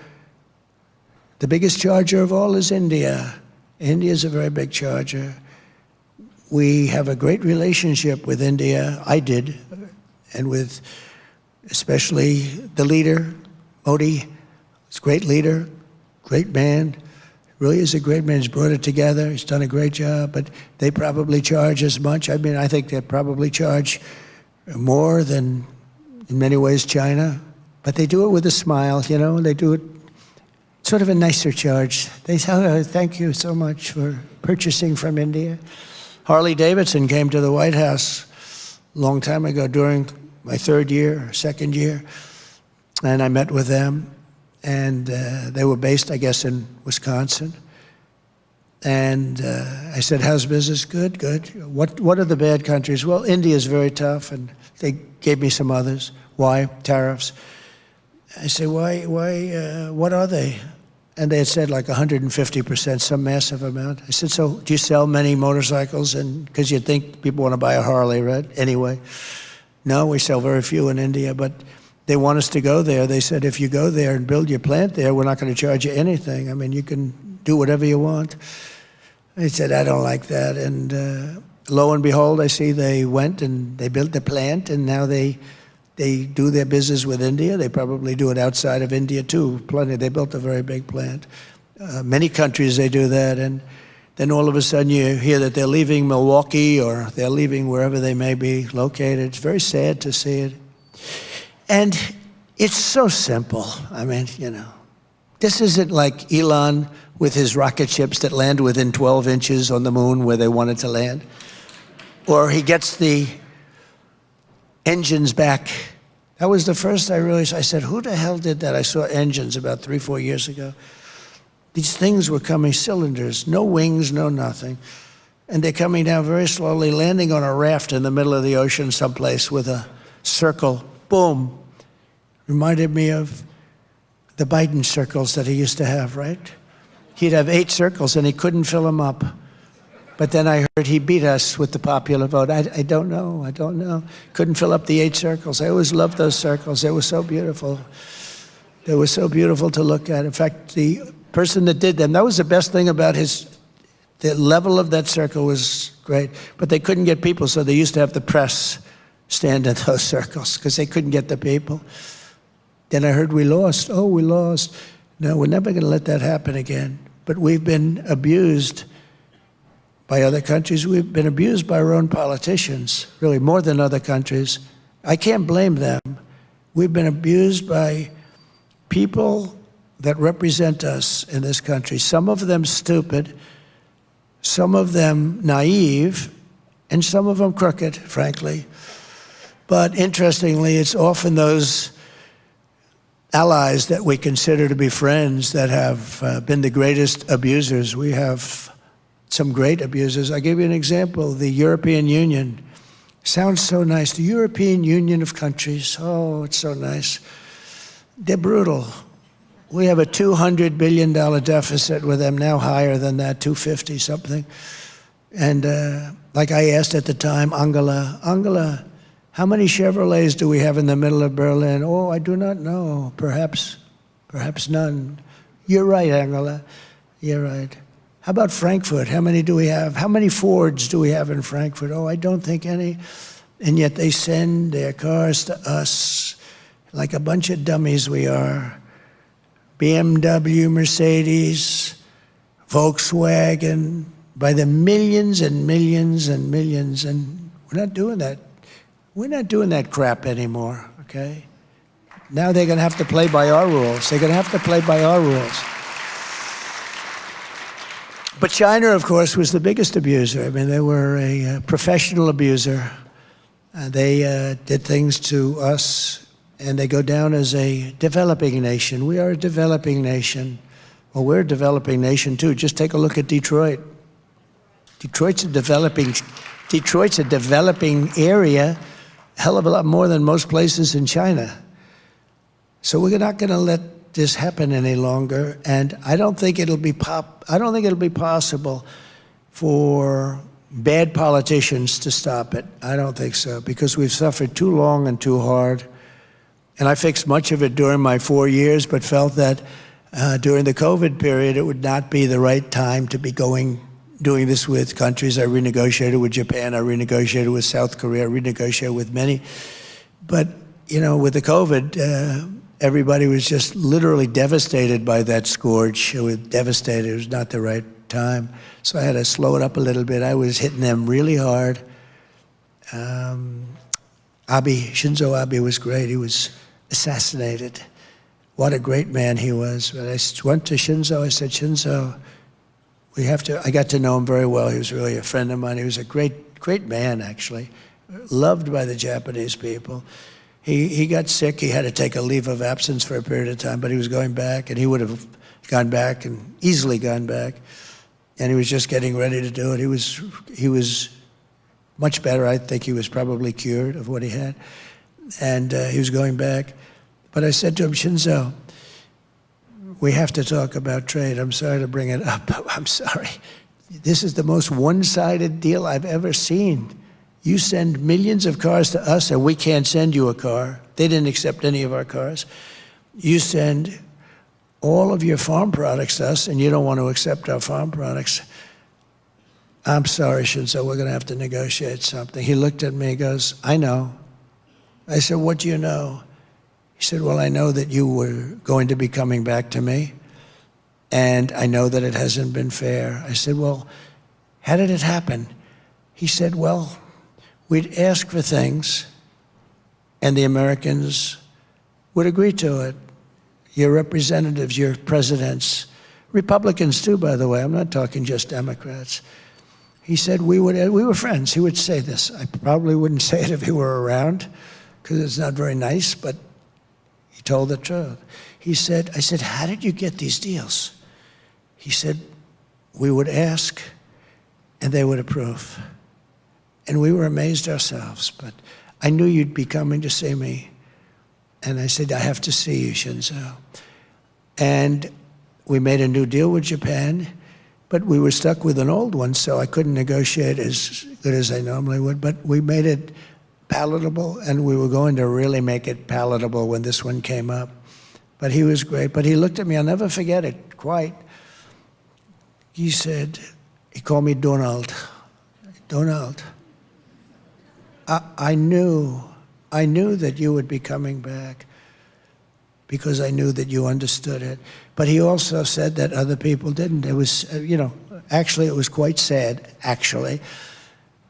The biggest charger of all is India. India is a very big charger. We have a great relationship with India. I did, and with especially the leader, Modi. He's a great leader, great man. Really is a great man. He's brought it together. He's done a great job, but they probably charge as much. I mean, I think they probably charge more than, in many ways, China. But they do it with a smile, you know. They do it sort of a nicer charge. They say, oh, thank you so much for purchasing from India. Harley Davidson came to the White House a long time ago during my second year, and I met with them. And they were based, I guess, in Wisconsin. And I said, how's business? Good, good. What are the bad countries? Well, India is very tough, and they gave me some others. Why? Tariffs. I said, why, what are they? And they had said like 150%, some massive amount. I said, so do you sell many motorcycles? And because you'd think people want to buy a Harley, right? Anyway, no, we sell very few in India, but they want us to go there. They said, if you go there and build your plant there, we're not going to charge you anything. I mean, you can do whatever you want. I said, I don't like that. And lo and behold, I see they went and they built the plant, and now they do their business with India. They probably do it outside of India, too. Plenty. They built a very big plant. Many countries, they do that. And then all of a sudden you hear that they're leaving Milwaukee or they're leaving wherever they may be located. It's very sad to see it. And it's so simple. I mean, you know, this isn't like Elon with his rocket ships that land within 12 inches on the moon where they wanted to land. Or he gets the engines back. That was the first I realized. I said, who the hell did that? I saw engines about 3-4 years ago. These things were coming, cylinders, no wings, no nothing. And they're coming down very slowly, landing on a raft in the middle of the ocean someplace with a circle. Boom. Reminded me of the Biden circles that he used to have, right? He'd have 8 circles and he couldn't fill them up. But then I heard he beat us with the popular vote. I don't know. Couldn't fill up the 8 circles. I always loved those circles. They were so beautiful. They were so beautiful to look at. In fact, the person that did them, that was the best thing about the level of that circle was great. But they couldn't get people, so they used to have the press stand in those circles because they couldn't get the people. Then I heard we lost. Oh, we lost. No, we're never going to let that happen again. But we've been abused by other countries. We've been abused by our own politicians, really more than other countries. I can't blame them. We've been abused by people that represent us in this country. Some of them stupid, some of them naive, and some of them crooked, frankly. But interestingly, it's often those allies that we consider to be friends that have been the greatest abusers. We have some great abusers. I'll give you an example. The European Union sounds so nice. The European Union of countries. Oh, it's so nice. They're brutal. We have a $200 billion deficit with them, now higher than that, 250 something. And like I asked at the time, Angela, how many Chevrolets do we have in the middle of Berlin? Oh, I do not know. Perhaps none. You're right, Angela. You're right. How about Frankfurt? How many do we have? How many Fords do we have in Frankfurt? Oh, I don't think any. And yet they send their cars to us like a bunch of dummies we are. BMW, Mercedes, Volkswagen, by the millions and millions and millions, and we're not doing that. We're not doing that crap anymore, okay? Now they're gonna have to play by our rules. They're gonna have to play by our rules. But China, of course, was the biggest abuser. I mean, they were a professional abuser. They did things to us, and they go down as a developing nation. We are a developing nation. Well, we're a developing nation, too. Just take a look at Detroit. Detroit's a developing area, a hell of a lot more than most places in China. So we're not going to let this happen any longer, and I don't think it'll be possible for bad politicians to stop it. I don't think so, because we've suffered too long and too hard. And I fixed much of it during my 4 years, but felt that during the COVID period, it would not be the right time to be doing this with countries. I renegotiated with Japan, I renegotiated with South Korea, I renegotiated with many. But, you know, with the COVID, everybody was just literally devastated by that scourge. It was devastated. It was not the right time. So I had to slow it up a little bit. I was hitting them really hard. Shinzo Abe was great. He was assassinated. What a great man he was. But I went to Shinzo. I said, Shinzo, we have to. I got to know him very well. He was really a friend of mine. He was a great man, actually, loved by the Japanese people. He got sick. He had to take a leave of absence for a period of time, but he was going back, and he would have gone back and easily gone back. And he was just getting ready to do it. He was much better. I think he was probably cured of what he had. And he was going back. But I said to him, Shinzo, we have to talk about trade. I'm sorry to bring it up, but I'm sorry. This is the most one-sided deal I've ever seen. You send millions of cars to us, and we can't send you a car. They didn't accept any of our cars. You send all of your farm products to us, and you don't want to accept our farm products. I'm sorry, Shinzo, we're going to have to negotiate something. He looked at me and goes, I know. I said, what do you know? He said, well, I know that you were going to be coming back to me, and I know that it hasn't been fair. I said, well, how did it happen? He said, well, we'd ask for things, and the Americans would agree to it. Your representatives, your presidents, Republicans too, by the way. I'm not talking just Democrats. He said we were friends. He would say this. I probably wouldn't say it if he were around, because it's not very nice, but he told the truth. He said, I said, how did you get these deals? He said, we would ask, and they would approve. And we were amazed ourselves, but I knew you'd be coming to see me. And I said, I have to see you, Shinzo. And we made a new deal with Japan, but we were stuck with an old one, so I couldn't negotiate as good as I normally would. But we made it palatable, and we were going to really make it palatable when this one came up. But he was great. But he looked at me, I'll never forget it, quite. He said, he called me Donald. Donald, I knew that you would be coming back because I knew that you understood it. But he also said that other people didn't. It was, actually it was quite sad, actually.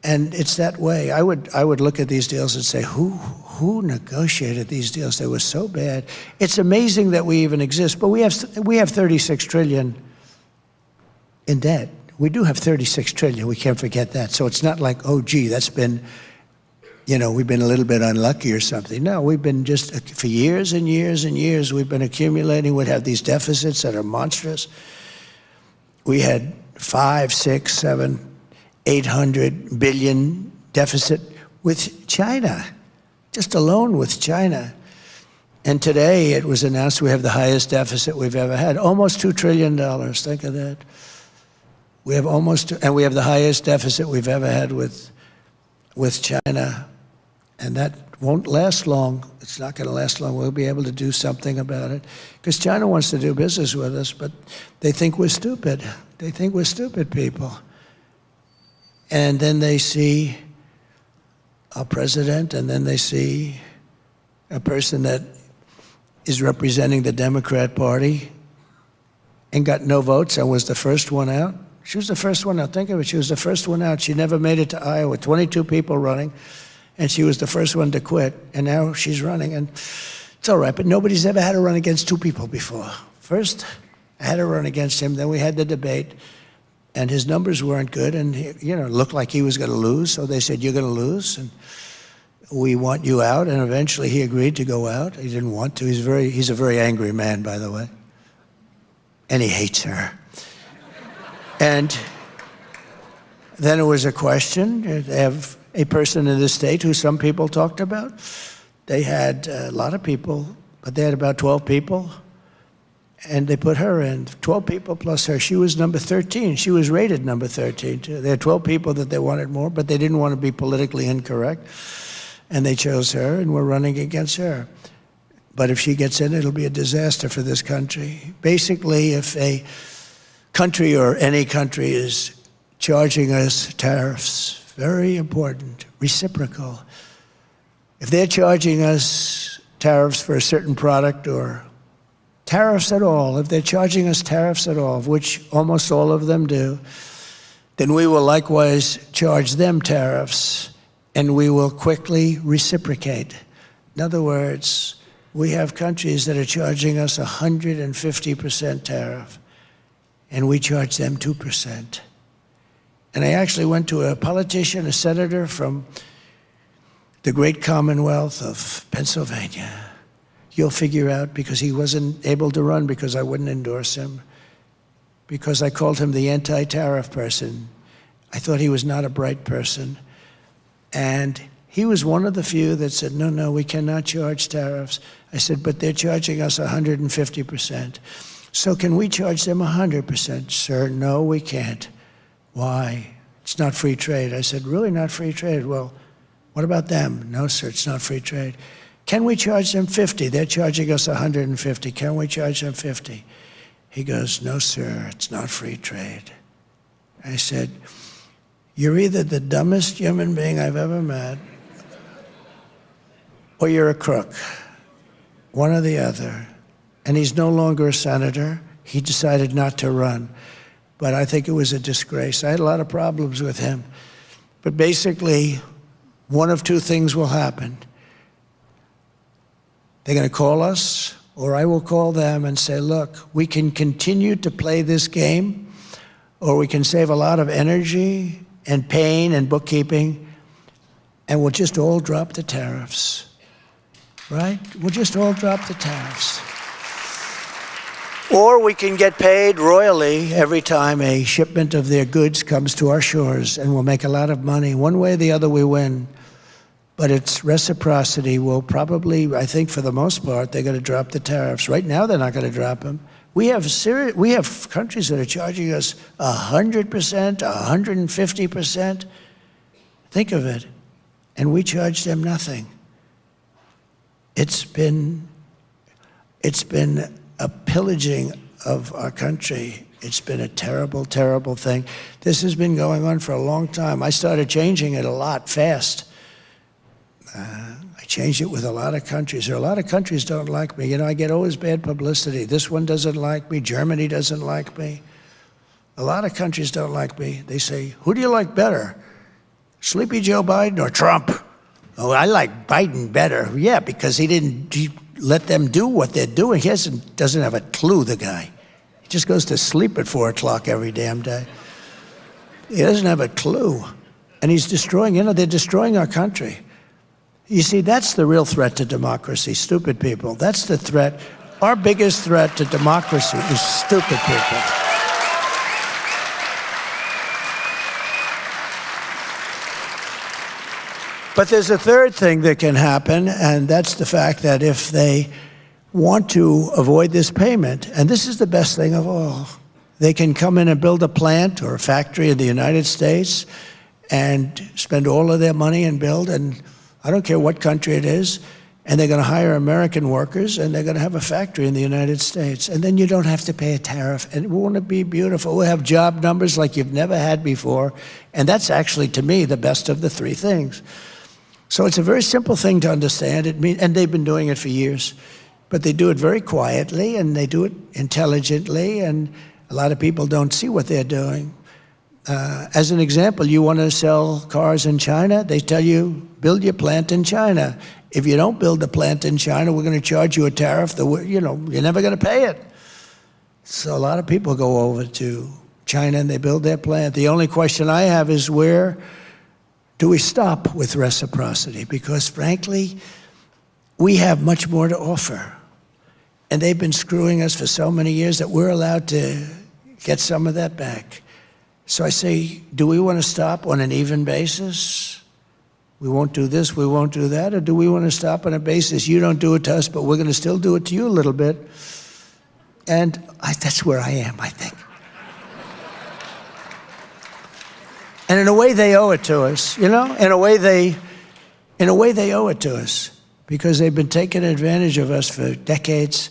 And it's that way. I would look at these deals and say, who negotiated these deals? They were so bad. It's amazing that we even exist, but we have 36 trillion in debt. We do have 36 trillion, we can't forget that. So it's not like, oh gee, that's been, we've been a little bit unlucky or something. No, we've been just, for years and years and years, we've been accumulating. We'd have these deficits that are monstrous. We had 5, 6, 7, 800 billion deficit with China, just alone with China. And today it was announced we have the highest deficit we've ever had, almost $2 trillion, think of that. We have and we have the highest deficit we've ever had with China. And that won't last long. It's not going to last long. We'll be able to do something about it. Because China wants to do business with us, but they think we're stupid. They think we're stupid people. And then they see our president, and then they see a person that is representing the Democrat Party and got no votes and was the first one out. She was the first one out. Think of it. She was the first one out. She never made it to Iowa. 22 people running, and she was the first one to quit. And now she's running, and it's all right. But nobody's ever had to run against two people before. First, I had to run against him. Then we had the debate, and his numbers weren't good, and he, looked like he was going to lose. So they said, "You're going to lose, and we want you out." And eventually, he agreed to go out. He didn't want to. He's a very angry man, by the way, and he hates her. And then it was a question. They have a person in the state who some people talked about. They had a lot of people, but they had about 12 people, and they put her in. 12 people plus her. She was number 13. She was rated number 13, too. They had 12 people that they wanted more, but they didn't want to be politically incorrect, and they chose her, and we're running against her. But if she gets in, it'll be a disaster for this country. Basically, if a country or any country is charging us tariffs, very important, reciprocal. If they're charging us tariffs for a certain product or tariffs at all, if they're charging us tariffs at all, which almost all of them do, then we will likewise charge them tariffs, and we will quickly reciprocate. In other words, we have countries that are charging us 150% tariff, and we charge them 2%. And I actually went to a politician, a senator from the great Commonwealth of Pennsylvania. You'll figure out, because he wasn't able to run because I wouldn't endorse him, because I called him the anti-tariff person. I thought he was not a bright person. And he was one of the few that said, no, we cannot charge tariffs. I said, but they're charging us 150%. So can we charge them 100%? Sir, no, we can't. Why? It's not free trade. I said, really not free trade? Well, what about them? No, sir, it's not free trade. Can we charge them 50? They're charging us 150. Can we charge them 50? He goes, no, sir, it's not free trade. I said, you're either the dumbest human being I've ever met, or you're a crook. One or the other. And he's no longer a senator. He decided not to run. But I think it was a disgrace. I had a lot of problems with him. But basically, one of two things will happen. They're going to call us, or I will call them and say, look, we can continue to play this game, or we can save a lot of energy and pain and bookkeeping, and we'll just all drop the tariffs. Right? We'll just all drop the tariffs. Or we can get paid royally every time a shipment of their goods comes to our shores, and we'll make a lot of money. One way or the other, we win. But it's reciprocity. Will probably, I think for the most part, they're going to drop the tariffs. Right now, they're not going to drop them. We have countries that are charging us 100%, 150%. Think of it. And we charge them nothing. It's been a pillaging of our country. It's been a terrible, terrible thing. This has been going on for a long time. I started changing it a lot fast. I changed it with a lot of countries. There are a lot of countries don't like me. I get always bad publicity. This one doesn't like me. Germany doesn't like me. A lot of countries don't like me. They say, who do you like better? Sleepy Joe Biden or Trump? Oh, I like Biden better. Yeah, because he let them do what they're doing. He doesn't have a clue, the guy. He just goes to sleep at 4 o'clock every damn day. He doesn't have a clue. And he's destroying, they're destroying our country. You see, that's the real threat to democracy, stupid people. That's the threat. Our biggest threat to democracy is stupid people. But there's a third thing that can happen, and that's the fact that if they want to avoid this payment, and this is the best thing of all, they can come in and build a plant or a factory in the United States and spend all of their money and build, and I don't care what country it is, and they're going to hire American workers, and they're going to have a factory in the United States. And then you don't have to pay a tariff, and won't it be beautiful? We'll have job numbers like you've never had before, and that's actually, to me, the best of the three things. So it's a very simple thing to understand. And they've been doing it for years. But they do it very quietly, and they do it intelligently, and a lot of people don't see what they're doing. As an example, you want to sell cars in China, they tell you, build your plant in China. If you don't build the plant in China, we're going to charge you a tariff that, you're never going to pay it. So a lot of people go over to China and they build their plant. The only question I have is, where do we stop with reciprocity? Because frankly, we have much more to offer. And they've been screwing us for so many years that we're allowed to get some of that back. So I say, do we want to stop on an even basis? We won't do this, we won't do that? Or do we want to stop on a basis, you don't do it to us, but we're going to still do it to you a little bit? And that's where I am, I think. And in a way, they owe it to us, In a way, they owe it to us, because they've been taking advantage of us for decades.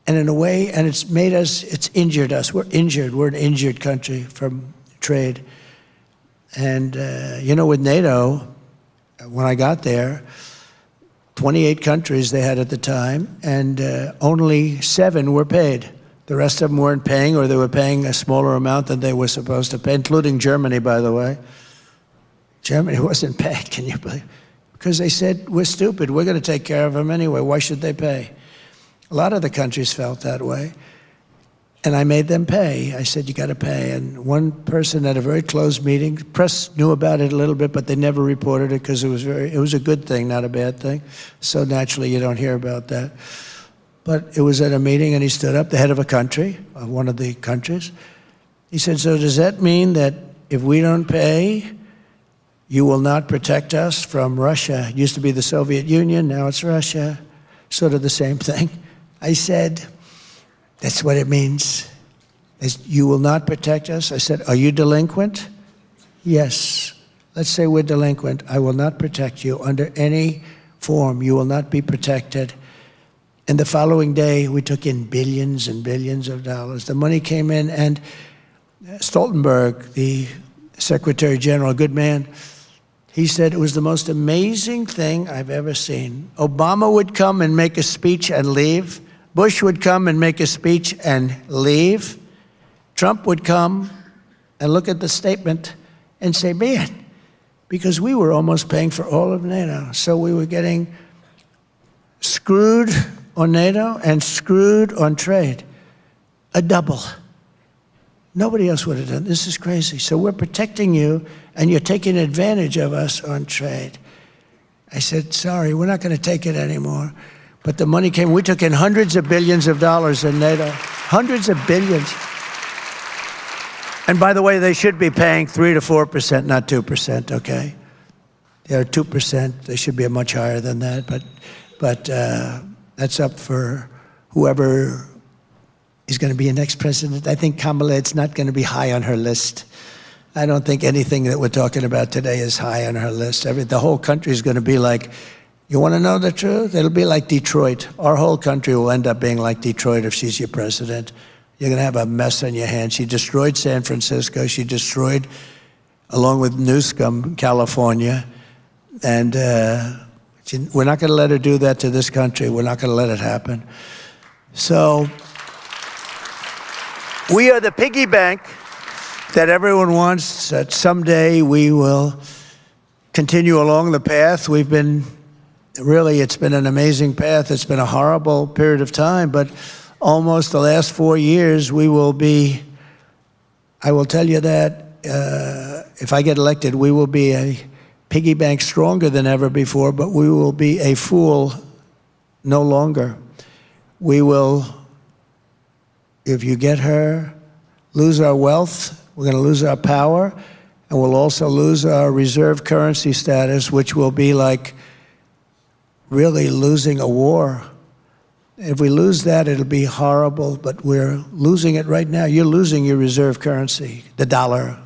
And in a way, and it's injured us. We're injured. We're an injured country from trade. And, with NATO, when I got there, 28 countries they had at the time, and only 7 were paid. The rest of them weren't paying, or they were paying a smaller amount than they were supposed to pay, including Germany, by the way. Germany wasn't paid, can you believe? Because they said, we're stupid. We're going to take care of them anyway. Why should they pay? A lot of the countries felt that way. And I made them pay. I said, you got to pay. And one person at a very closed meeting, press knew about it a little bit, but they never reported it because it was a good thing, not a bad thing. So naturally, you don't hear about that. But it was at a meeting, and he stood up, the head of a country, of one of the countries. He said, so does that mean that if we don't pay, you will not protect us from Russia? It used to be the Soviet Union, now it's Russia. Sort of the same thing. I said, that's what it means. You will not protect us? I said, are you delinquent? Yes. Let's say we're delinquent. I will not protect you under any form. You will not be protected. And the following day, we took in billions and billions of dollars. The money came in, and Stoltenberg, the Secretary General, a good man, he said it was the most amazing thing I've ever seen. Obama would come and make a speech and leave. Bush would come and make a speech and leave. Trump would come and look at the statement and say, man, because we were almost paying for all of NATO. So we were getting screwed on NATO and screwed on trade. A double. Nobody else would have done. This is crazy. So we're protecting you, and you're taking advantage of us on trade. I said, sorry, we're not going to take it anymore. But the money came. We took in hundreds of billions of dollars in NATO. Hundreds of billions. And by the way, they should be paying 3 to 4%, not 2%, okay? They're 2%. They should be much higher than that. But that's up for whoever is going to be a next president. I think Kamala, it's not going to be high on her list. I don't think anything that we're talking about today is high on her list. The whole country is going to be like, you want to know the truth? It'll be like Detroit. Our whole country will end up being like Detroit if she's your president. You're going to have a mess on your hands. She destroyed San Francisco. She destroyed, along with Newsom, California. And we're not going to let her do that to this country. We're not going to let it happen. So we are the piggy bank that everyone wants, that someday we will continue along the path. We've been, really, it's been an amazing path. It's been a horrible period of time, but almost the last 4 years, we will be, I will tell you that if I get elected, we will be a piggy bank stronger than ever before, but we will be a fool no longer. We will, if you get her, lose our wealth. We're going to lose our power, and we'll also lose our reserve currency status, which will be like really losing a war. If we lose that, it'll be horrible, but we're losing it right now. You're losing your reserve currency, the dollar.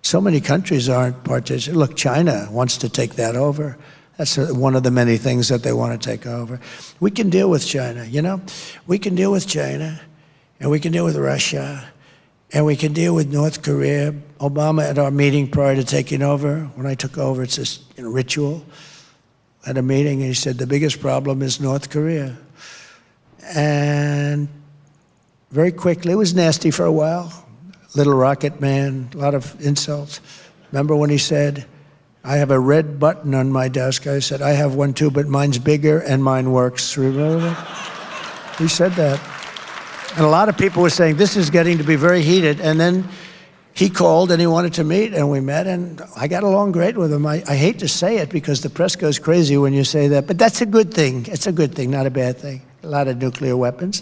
So many countries aren't participating. Look, China wants to take that over. That's one of the many things that they want to take over. We can deal with China, We can deal with China, and we can deal with Russia, and we can deal with North Korea. Obama, at our meeting prior to taking over, when I took over, it's this ritual, at a meeting, and he said, the biggest problem is North Korea. And very quickly, it was nasty for a while, little rocket man, a lot of insults. Remember when he said, I have a red button on my desk? I said, I have one too, but mine's bigger and mine works. Remember that? He said that. And a lot of people were saying, this is getting to be very heated. And then he called and he wanted to meet, and we met, and I got along great with him. I hate to say it because the press goes crazy when you say that, but that's a good thing. It's a good thing, not a bad thing. A lot of nuclear weapons.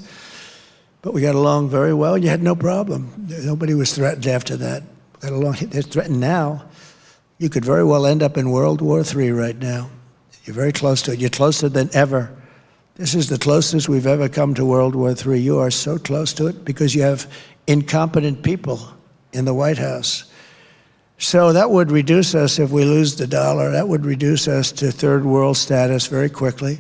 But we got along very well, and you had no problem. Nobody was threatened after that. Got along. They're threatened now. You could very well end up in World War III right now. You're very close to it. You're closer than ever. This is the closest we've ever come to World War III. You are so close to it because you have incompetent people in the White House. So that would reduce us, if we lose the dollar, that would reduce us to third world status very quickly.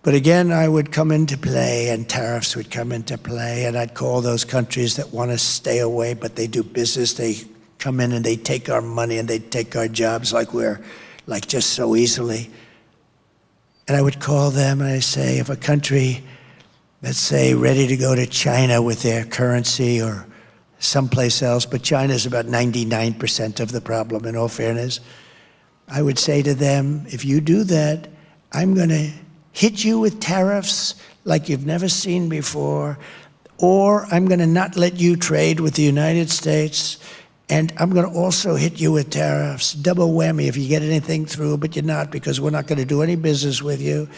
But again, I would come into play, and tariffs would come into play, and I'd call those countries that want to stay away, but they do business. They come in and they take our money and they take our jobs like just so easily. And I would call them and I say, if a country, let's say, ready to go to China with their currency or someplace else, but China is about 99% of the problem, in all fairness, I would say to them, if you do that, I'm going to hit you with tariffs like you've never seen before, or I'm going to not let you trade with the United States, and I'm going to also hit you with tariffs. Double whammy if you get anything through, but you're not, because we're not going to do any business with you.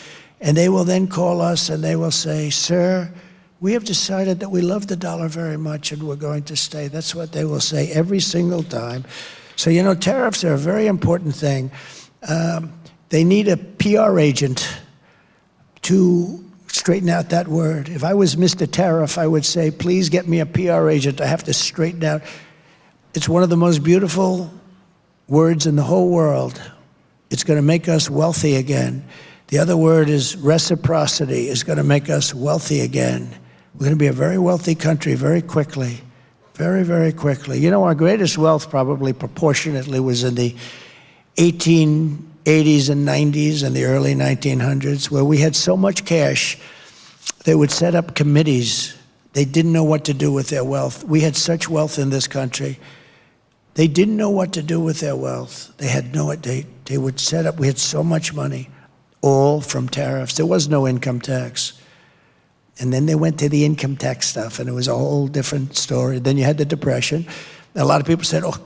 And they will then call us and they will say, sir, we have decided that we love the dollar very much and we're going to stay. That's what they will say every single time. So, you know, tariffs are a very important thing. They need a PR agent to straighten out that word. If I was Mr. Tariff, I would say, please get me a PR agent. I have to straighten out. It's one of the most beautiful words in the whole world. It's going to make us wealthy again. The other word is reciprocity. Is going to make us wealthy again. We're going to be a very wealthy country very quickly. Very, very quickly. You know, our greatest wealth probably proportionately was in the 1880s and 90s and the early 1900s, where we had so much cash, they would set up committees. They didn't know what to do with their wealth. We had such wealth in this country. They didn't know what to do with their wealth. They had no, they would set up, we had so much money, all from tariffs. There was no income tax. And then they went to the income tax stuff, and it was a whole different story. Then you had the Depression. A lot of people said, oh,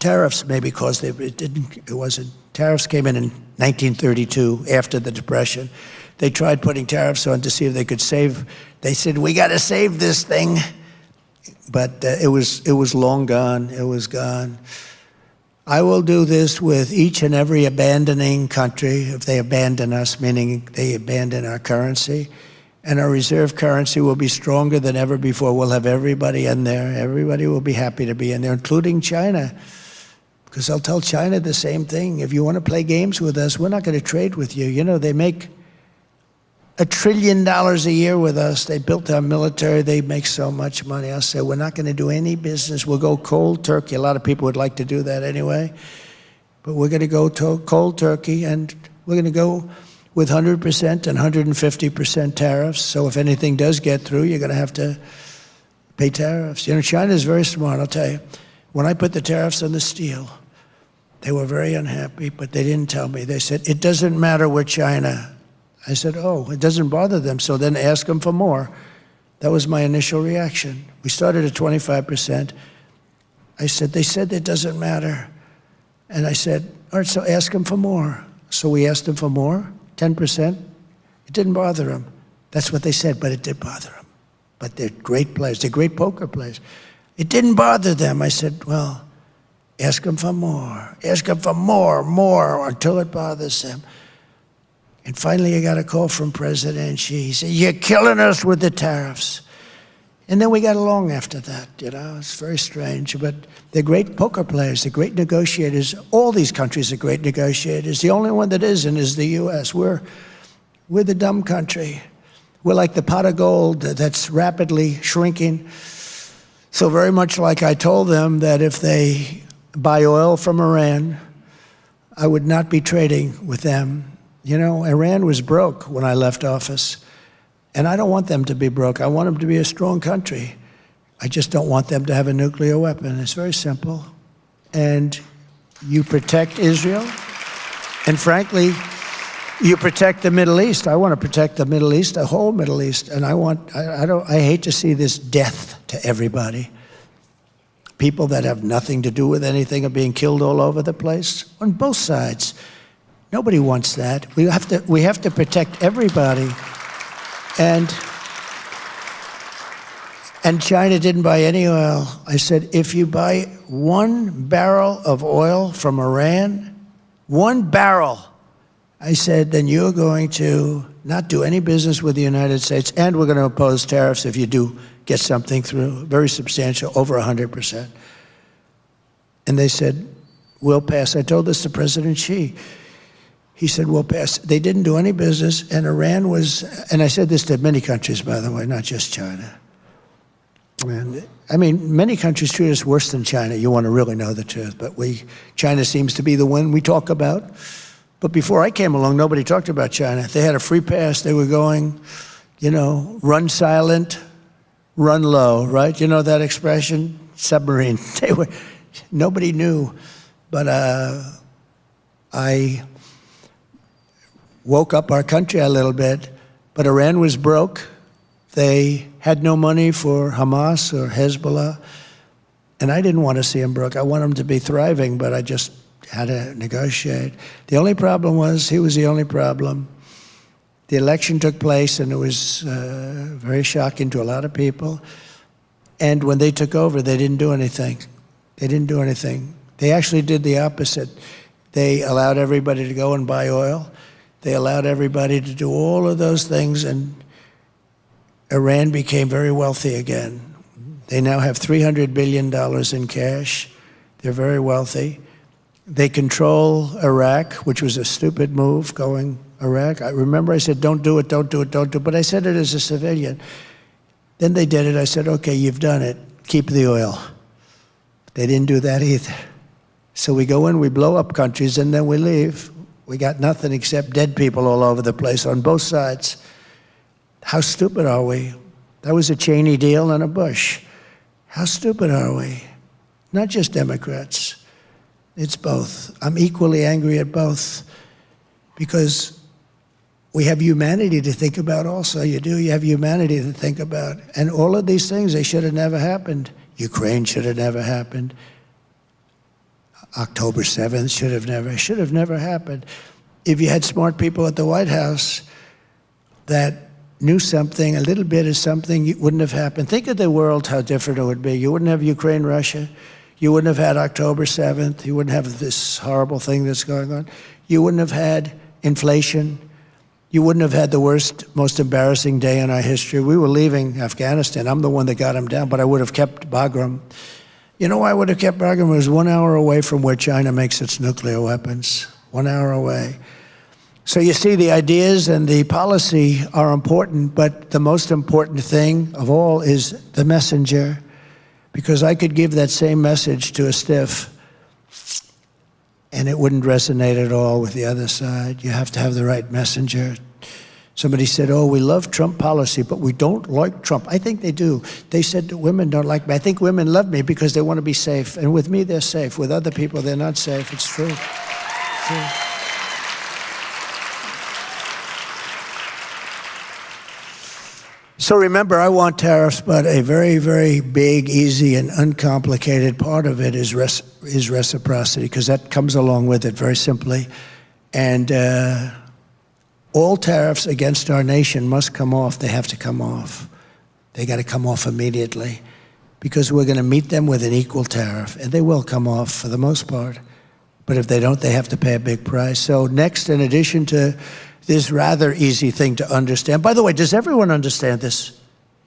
tariffs maybe caused it. It wasn't. Tariffs came in 1932 after the Depression. They tried putting tariffs on to see if they could save. They said, we got to save this thing. But it was long gone. It was gone. I will do this with each and every abandoning country if they abandon us, meaning they abandon our currency. And our reserve currency will be stronger than ever before. We'll have everybody in there. Everybody will be happy to be in there, including China. Because I'll tell China the same thing. If you want to play games with us, we're not going to trade with you. You know, they make $1 trillion a year with us. They built our military. They make so much money. I'll say, we're not going to do any business. We'll go cold turkey. A lot of people would like to do that anyway. But we're going to go cold turkey, and we're going to go with 100% and 150% tariffs. So if anything does get through, you're going to have to pay tariffs. You know, China is very smart, I'll tell you. When I put the tariffs on the steel, they were very unhappy, but they didn't tell me. They said, it doesn't matter, we're China. I said, oh, it doesn't bother them, so then ask them for more. That was my initial reaction. We started at 25%. I said, they said it doesn't matter. And I said, all right, so ask them for more. So we asked them for more, 10%. It didn't bother them. That's what they said, but it did bother them. But they're great players. They're great poker players. It didn't bother them. I said, well, ask them for more. Ask them for more, until it bothers them. And finally, I got a call from President Xi. He said, you're killing us with the tariffs. And then we got along after that, you know. It's very strange, but they're great poker players. They're great negotiators. All these countries are great negotiators. The only one that isn't is the U.S. We're the dumb country. We're like the pot of gold that's rapidly shrinking. So very much like I told them that if they buy oil from Iran, I would not be trading with them. You know, Iran was broke when I left office, and I don't want them to be broke. I want them to be a strong country. I just don't want them to have a nuclear weapon. It's very simple. And you protect Israel, and frankly, you protect the Middle East. I want to protect the Middle East, the whole Middle East, and I hate to see this death to everybody. People that have nothing to do with anything are being killed all over the place on both sides. Nobody wants that. We have to protect everybody. And China didn't buy any oil. I said, if you buy 1 barrel of oil from Iran, 1 barrel, I said, then you're going to not do any business with the United States, and we're going to impose tariffs if you do get something through, very substantial, over 100%. And they said, we'll pass. I told this to President Xi. He said, we'll pass. They didn't do any business, and Iran was, and I said this to many countries, by the way, not just China. And I mean, many countries treat us worse than China. You want to really know the truth, but China seems to be the one we talk about. But before I came along, nobody talked about China. They had a free pass. They were going, you know, run silent, run low, right? You know that expression? Submarine. Nobody knew. But I woke up our country a little bit. But Iran was broke. They had no money for Hamas or Hezbollah. And I didn't want to see them broke. I want them to be thriving, but I just had to negotiate. The only problem was, he was the only problem. The election took place, and it was very shocking to a lot of people. And when they took over, they didn't do anything. They didn't do anything. They actually did the opposite. They allowed everybody to go and buy oil. They allowed everybody to do all of those things, and Iran became very wealthy again. They now have $300 billion in cash. They're very wealthy. They control Iraq, which was a stupid move, going Iraq. I remember I said, don't do it, don't do it, don't do it. But I said it as a civilian. Then they did it. I said, okay, you've done it. Keep the oil. They didn't do that either. So we go in, we blow up countries, and then we leave. We got nothing except dead people all over the place on both sides. How stupid are we? That was a Cheney deal and a Bush. How stupid are we? Not just Democrats. It's both. I'm equally angry at both, because we have humanity to think about also. You do. You have humanity to think about. And all of these things, they should have never happened. Ukraine should have never happened. October 7th should have never happened. If you had smart people at the White House that knew something, a little bit of something, it wouldn't have happened. Think of the world, how different it would be. You wouldn't have Ukraine, Russia. You wouldn't have had October 7th. You wouldn't have this horrible thing that's going on. You wouldn't have had inflation. You wouldn't have had the worst, most embarrassing day in our history. We were leaving Afghanistan. I'm the one that got him down, but I would have kept Bagram. You know why I would have kept Bagram? It was 1 hour away from where China makes its nuclear weapons. 1 hour away. So you see, the ideas and the policy are important, but the most important thing of all is the messenger. Because I could give that same message to a stiff, and it wouldn't resonate at all with the other side. You have to have the right messenger. Somebody said, oh, we love Trump policy, but we don't like Trump. I think they do. They said that women don't like me. I think women love me because they want to be safe. And with me, they're safe. With other people, they're not safe. It's true. It's true. So remember, I want tariffs, but a very, very big, easy, and uncomplicated part of it is reciprocity, because that comes along with it very simply. And all tariffs against our nation must come off. They have to come off. They got to come off immediately, because we're going to meet them with an equal tariff, and they will come off for the most part. But if they don't, they have to pay a big price. So next, in addition to this rather easy thing to understand. By the way, does everyone understand this?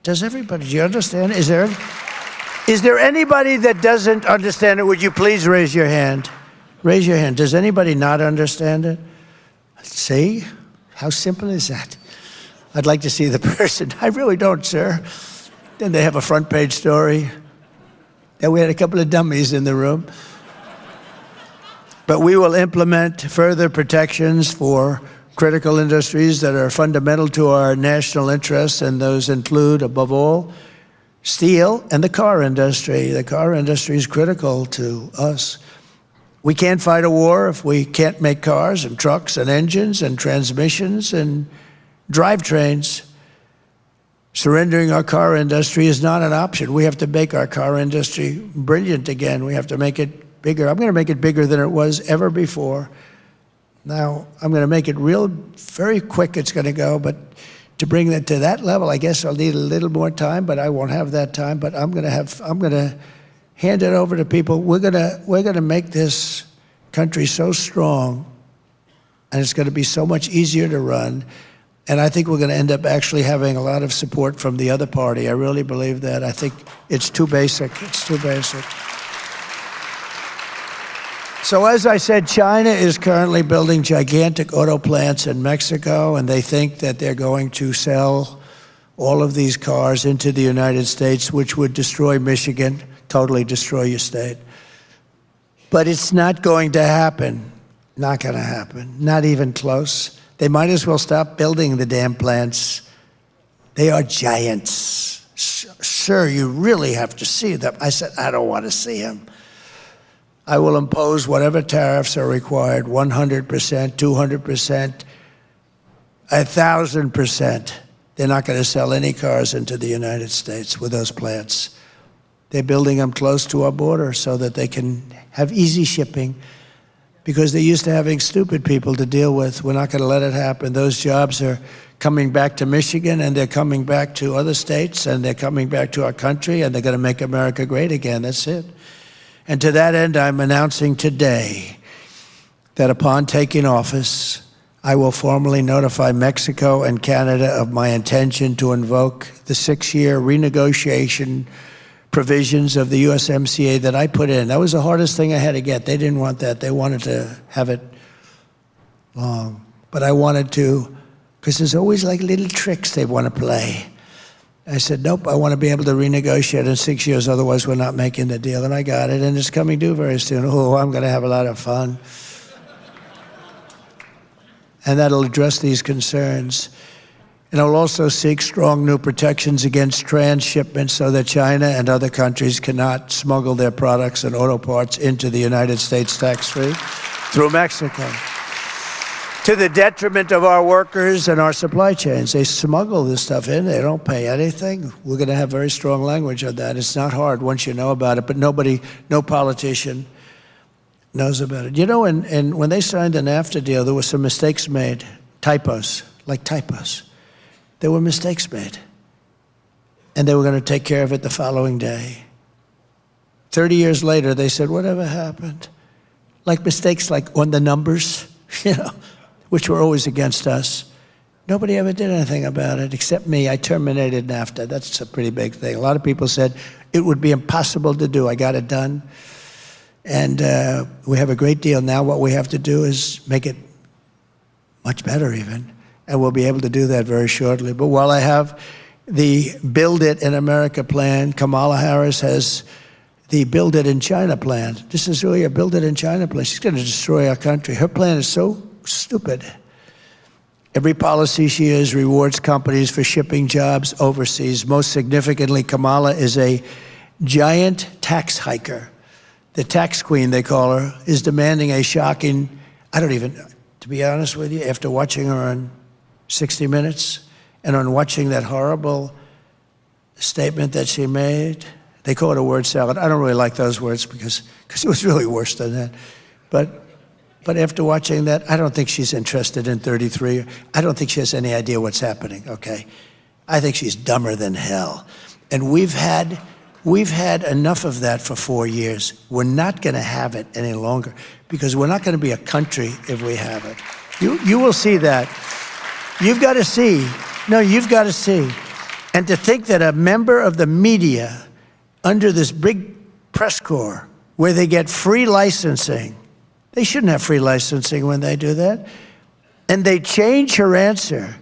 Does everybody? Do you understand? Is there anybody that doesn't understand it? Would you please raise your hand? Raise your hand. Does anybody not understand it? See? How simple is that? I'd like to see the person. I really don't, sir. Then they have a front page story. And we had a couple of dummies in the room. But we will implement further protections for critical industries that are fundamental to our national interests, and those include, above all, steel and the car industry. The car industry is critical to us. We can't fight a war if we can't make cars and trucks and engines and transmissions and drivetrains. Surrendering our car industry is not an option. We have to make our car industry brilliant again. We have to make it bigger. I'm going to make it bigger than it was ever before. Now, I'm going to make it very quick it's going to go, but to bring it to that level, I guess I'll need a little more time, but I won't have that time. But I'm going to hand it over to people. We're going to make this country so strong, and it's going to be so much easier to run. And I think we're going to end up actually having a lot of support from the other party. I really believe that. I think it's too basic. It's too basic. So as I said, China is currently building gigantic auto plants in Mexico, and they think that they're going to sell all of these cars into the United States, which would destroy Michigan, totally destroy your state. But it's not going to happen. Not going to happen. Not even close. They might as well stop building the damn plants. They are giants. Sir, you really have to see them. I said, I don't want to see them. I will impose whatever tariffs are required, 100%, 200%, 1,000%. They're not going to sell any cars into the United States with those plants. They're building them close to our border so that they can have easy shipping, because they're used to having stupid people to deal with. We're not going to let it happen. Those jobs are coming back to Michigan, and they're coming back to other states, and they're coming back to our country, and they're going to make America great again. That's it. And to that end, I'm announcing today that upon taking office, I will formally notify Mexico and Canada of my intention to invoke the 6-year renegotiation provisions of the USMCA that I put in. That was the hardest thing I had to get. They didn't want that. They wanted to have it long. But I wanted to, because there's always like little tricks they want to play. I said, nope, I want to be able to renegotiate in 6 years, otherwise we're not making the deal. And I got it, and it's coming due very soon. Oh, I'm going to have a lot of fun. And that'll address these concerns. And it will also seek strong new protections against transshipment so that China and other countries cannot smuggle their products and auto parts into the United States tax-free through Mexico, to the detriment of our workers and our supply chains. They smuggle this stuff in. They don't pay anything. We're going to have very strong language on that. It's not hard once you know about it, but no politician knows about it. You know, and when they signed the NAFTA deal, there were some mistakes made, typos, like typos. There were mistakes made, and they were going to take care of it the following day. 30 years later, they said, whatever happened? Like mistakes like on the numbers, you know, which were always against us. Nobody ever did anything about it except me. I terminated NAFTA. That's a pretty big thing. A lot of people said it would be impossible to do. I got it done. And we have a great deal. Now what we have to do is make it much better even. And we'll be able to do that very shortly. But while I have the Build It in America plan, Kamala Harris has the Build It in China plan. This is really a Build It in China plan. She's going to destroy our country. Her plan is so stupid. Every policy she is rewards companies for shipping jobs overseas. Most significantly, Kamala is a giant tax hiker. The tax queen, they call her, is demanding a shocking, to be honest with you, after watching her on 60 Minutes and on watching that horrible statement that she made, they call it a word salad. I don't really like those words because it was really worse than that. But after watching that, I don't think she's interested in 33. I don't think she has any idea what's happening, okay? I think she's dumber than hell. And we've had enough of that for 4 years. We're not going to have it any longer because we're not going to be a country if we have it. You will see that. You've got to see. No, you've got to see. And to think that a member of the media under this big press corps where they get free licensing, they shouldn't have free licensing when they do that, and they change her answer.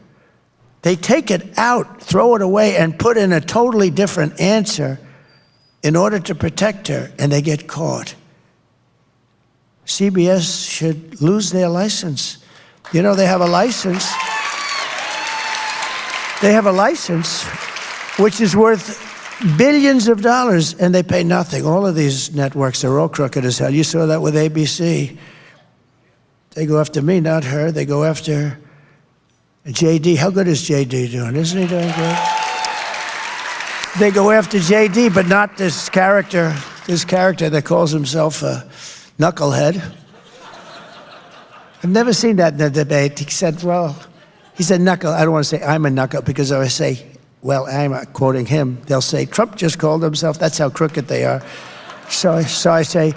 They take it out, throw it away, and put in a totally different answer. in order to protect her, and they get caught. CBS should lose their license. You know, they have a license. They have a license which is worth billions of dollars, and they pay nothing. All of these networks, they're all crooked as hell. You saw that with ABC. They go after me, not her. They go after JD. How good is JD doing? Isn't he doing good? They go after JD, but not this character that calls himself a knucklehead. I've never seen that in a debate. He said, knuckle. I don't want to say I'm a knuckle, because if I say, well, I'm quoting him, they'll say, Trump just called himself. That's how crooked they are. So I say,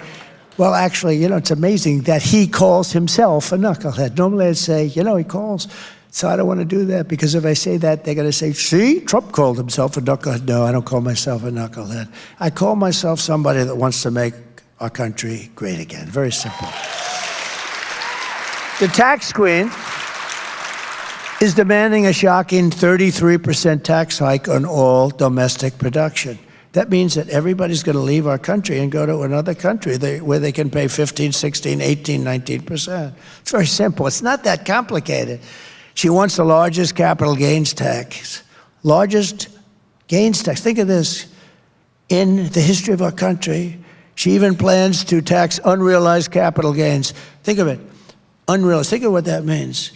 well, actually, you know, it's amazing that he calls himself a knucklehead. Normally I'd say, you know, he calls. So I don't want to do that, because if I say that, they're going to say, see, Trump called himself a knucklehead. No, I don't call myself a knucklehead. I call myself somebody that wants to make our country great again. Very simple. The tax queen is demanding a shocking 33% tax hike on all domestic production. That means that everybody's going to leave our country and go to another country where they can pay 15, 16, 18, 19%. It's very simple. It's not that complicated. She wants the largest capital gains tax. Largest gains tax. Think of this. In the history of our country, she even plans to tax unrealized capital gains. Think of it. Unrealized. Think of what that means.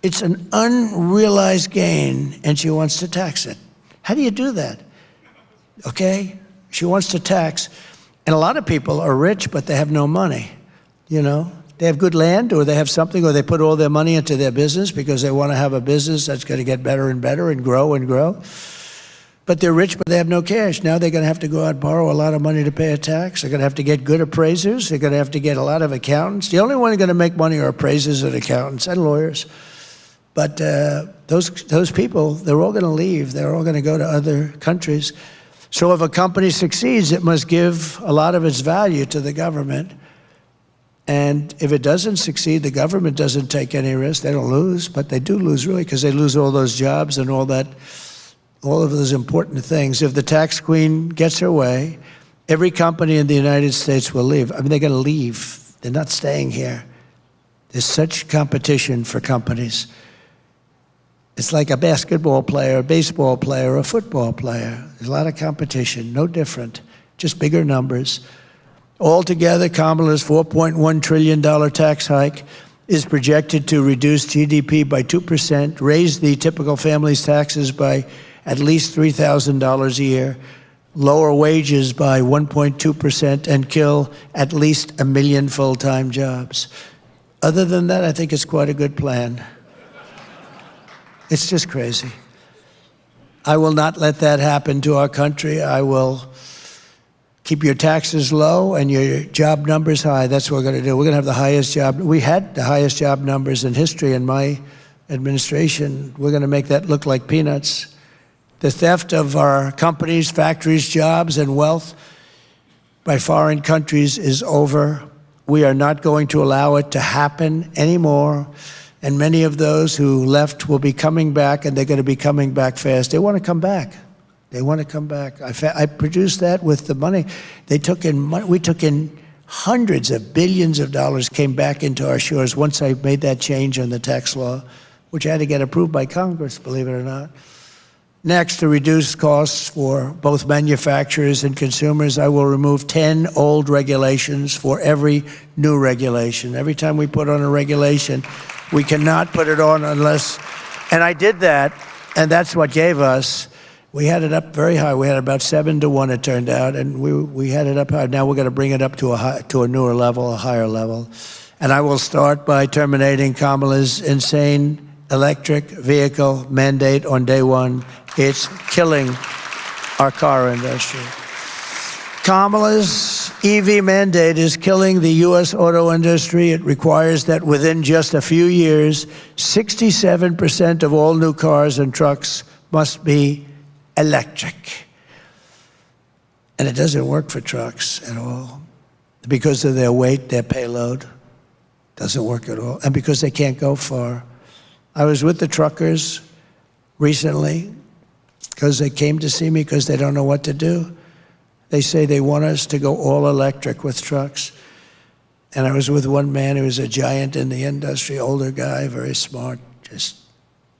It's an unrealized gain, and she wants to tax it. How do you do that? Okay? She wants to tax. And a lot of people are rich, but they have no money. You know? They have good land, or they have something, or they put all their money into their business because they want to have a business that's going to get better and better and grow and grow. But they're rich, but they have no cash. Now they're going to have to go out and borrow a lot of money to pay a tax. They're going to have to get good appraisers. They're going to have to get a lot of accountants. The only one who's going to make money are appraisers and accountants and lawyers. But those people, they're all going to leave. They're all going to go to other countries. So if a company succeeds, it must give a lot of its value to the government. And if it doesn't succeed, the government doesn't take any risk. They don't lose, but they do lose, really, because they lose all those jobs and all of those important things. If the tax queen gets her way, every company in the United States will leave. I mean, they're going to leave. They're not staying here. There's such competition for companies. It's like a basketball player, a baseball player, a football player. There's a lot of competition, no different, just bigger numbers. Altogether, Kamala's $4.1 trillion tax hike is projected to reduce GDP by 2%, raise the typical family's taxes by at least $3,000 a year, lower wages by 1.2%, and kill at least 1 million full-time jobs. Other than that, I think it's quite a good plan. It's just crazy. I will not let that happen to our country. I will keep your taxes low and your job numbers high. That's what we're going to do. We're going to have the highest job. We had the highest job numbers in history in my administration. We're going to make that look like peanuts. The theft of our companies, factories, jobs, and wealth by foreign countries is over. We are not going to allow it to happen anymore. And many of those who left will be coming back, and they're going to be coming back fast. They want to come back. They want to come back. I produced that with the money. They took in money. We took in hundreds of billions of dollars came back into our shores once I made that change in the tax law, which I had to get approved by Congress, believe it or not. Next, to reduce costs for both manufacturers and consumers, I will remove 10 old regulations for every new regulation. Every time we put on a regulation, we cannot put it on unless, and I did that, and that's what gave us, we had it up very high. We had about 7-1, it turned out, and we had it up high. Now we're going to bring it up to a newer level, a higher level. And I will start by terminating Kamala's insane electric vehicle mandate on day one. It's killing our car industry. Kamala's EV mandate is killing the U.S. auto industry. It requires that within just a few years, 67% of all new cars and trucks must be electric. And it doesn't work for trucks at all. Because of their weight, their payload, doesn't work at all. And because they can't go far. I was with the truckers recently because they came to see me because they don't know what to do. They say they want us to go all electric with trucks. And I was with one man who was a giant in the industry, older guy, very smart, just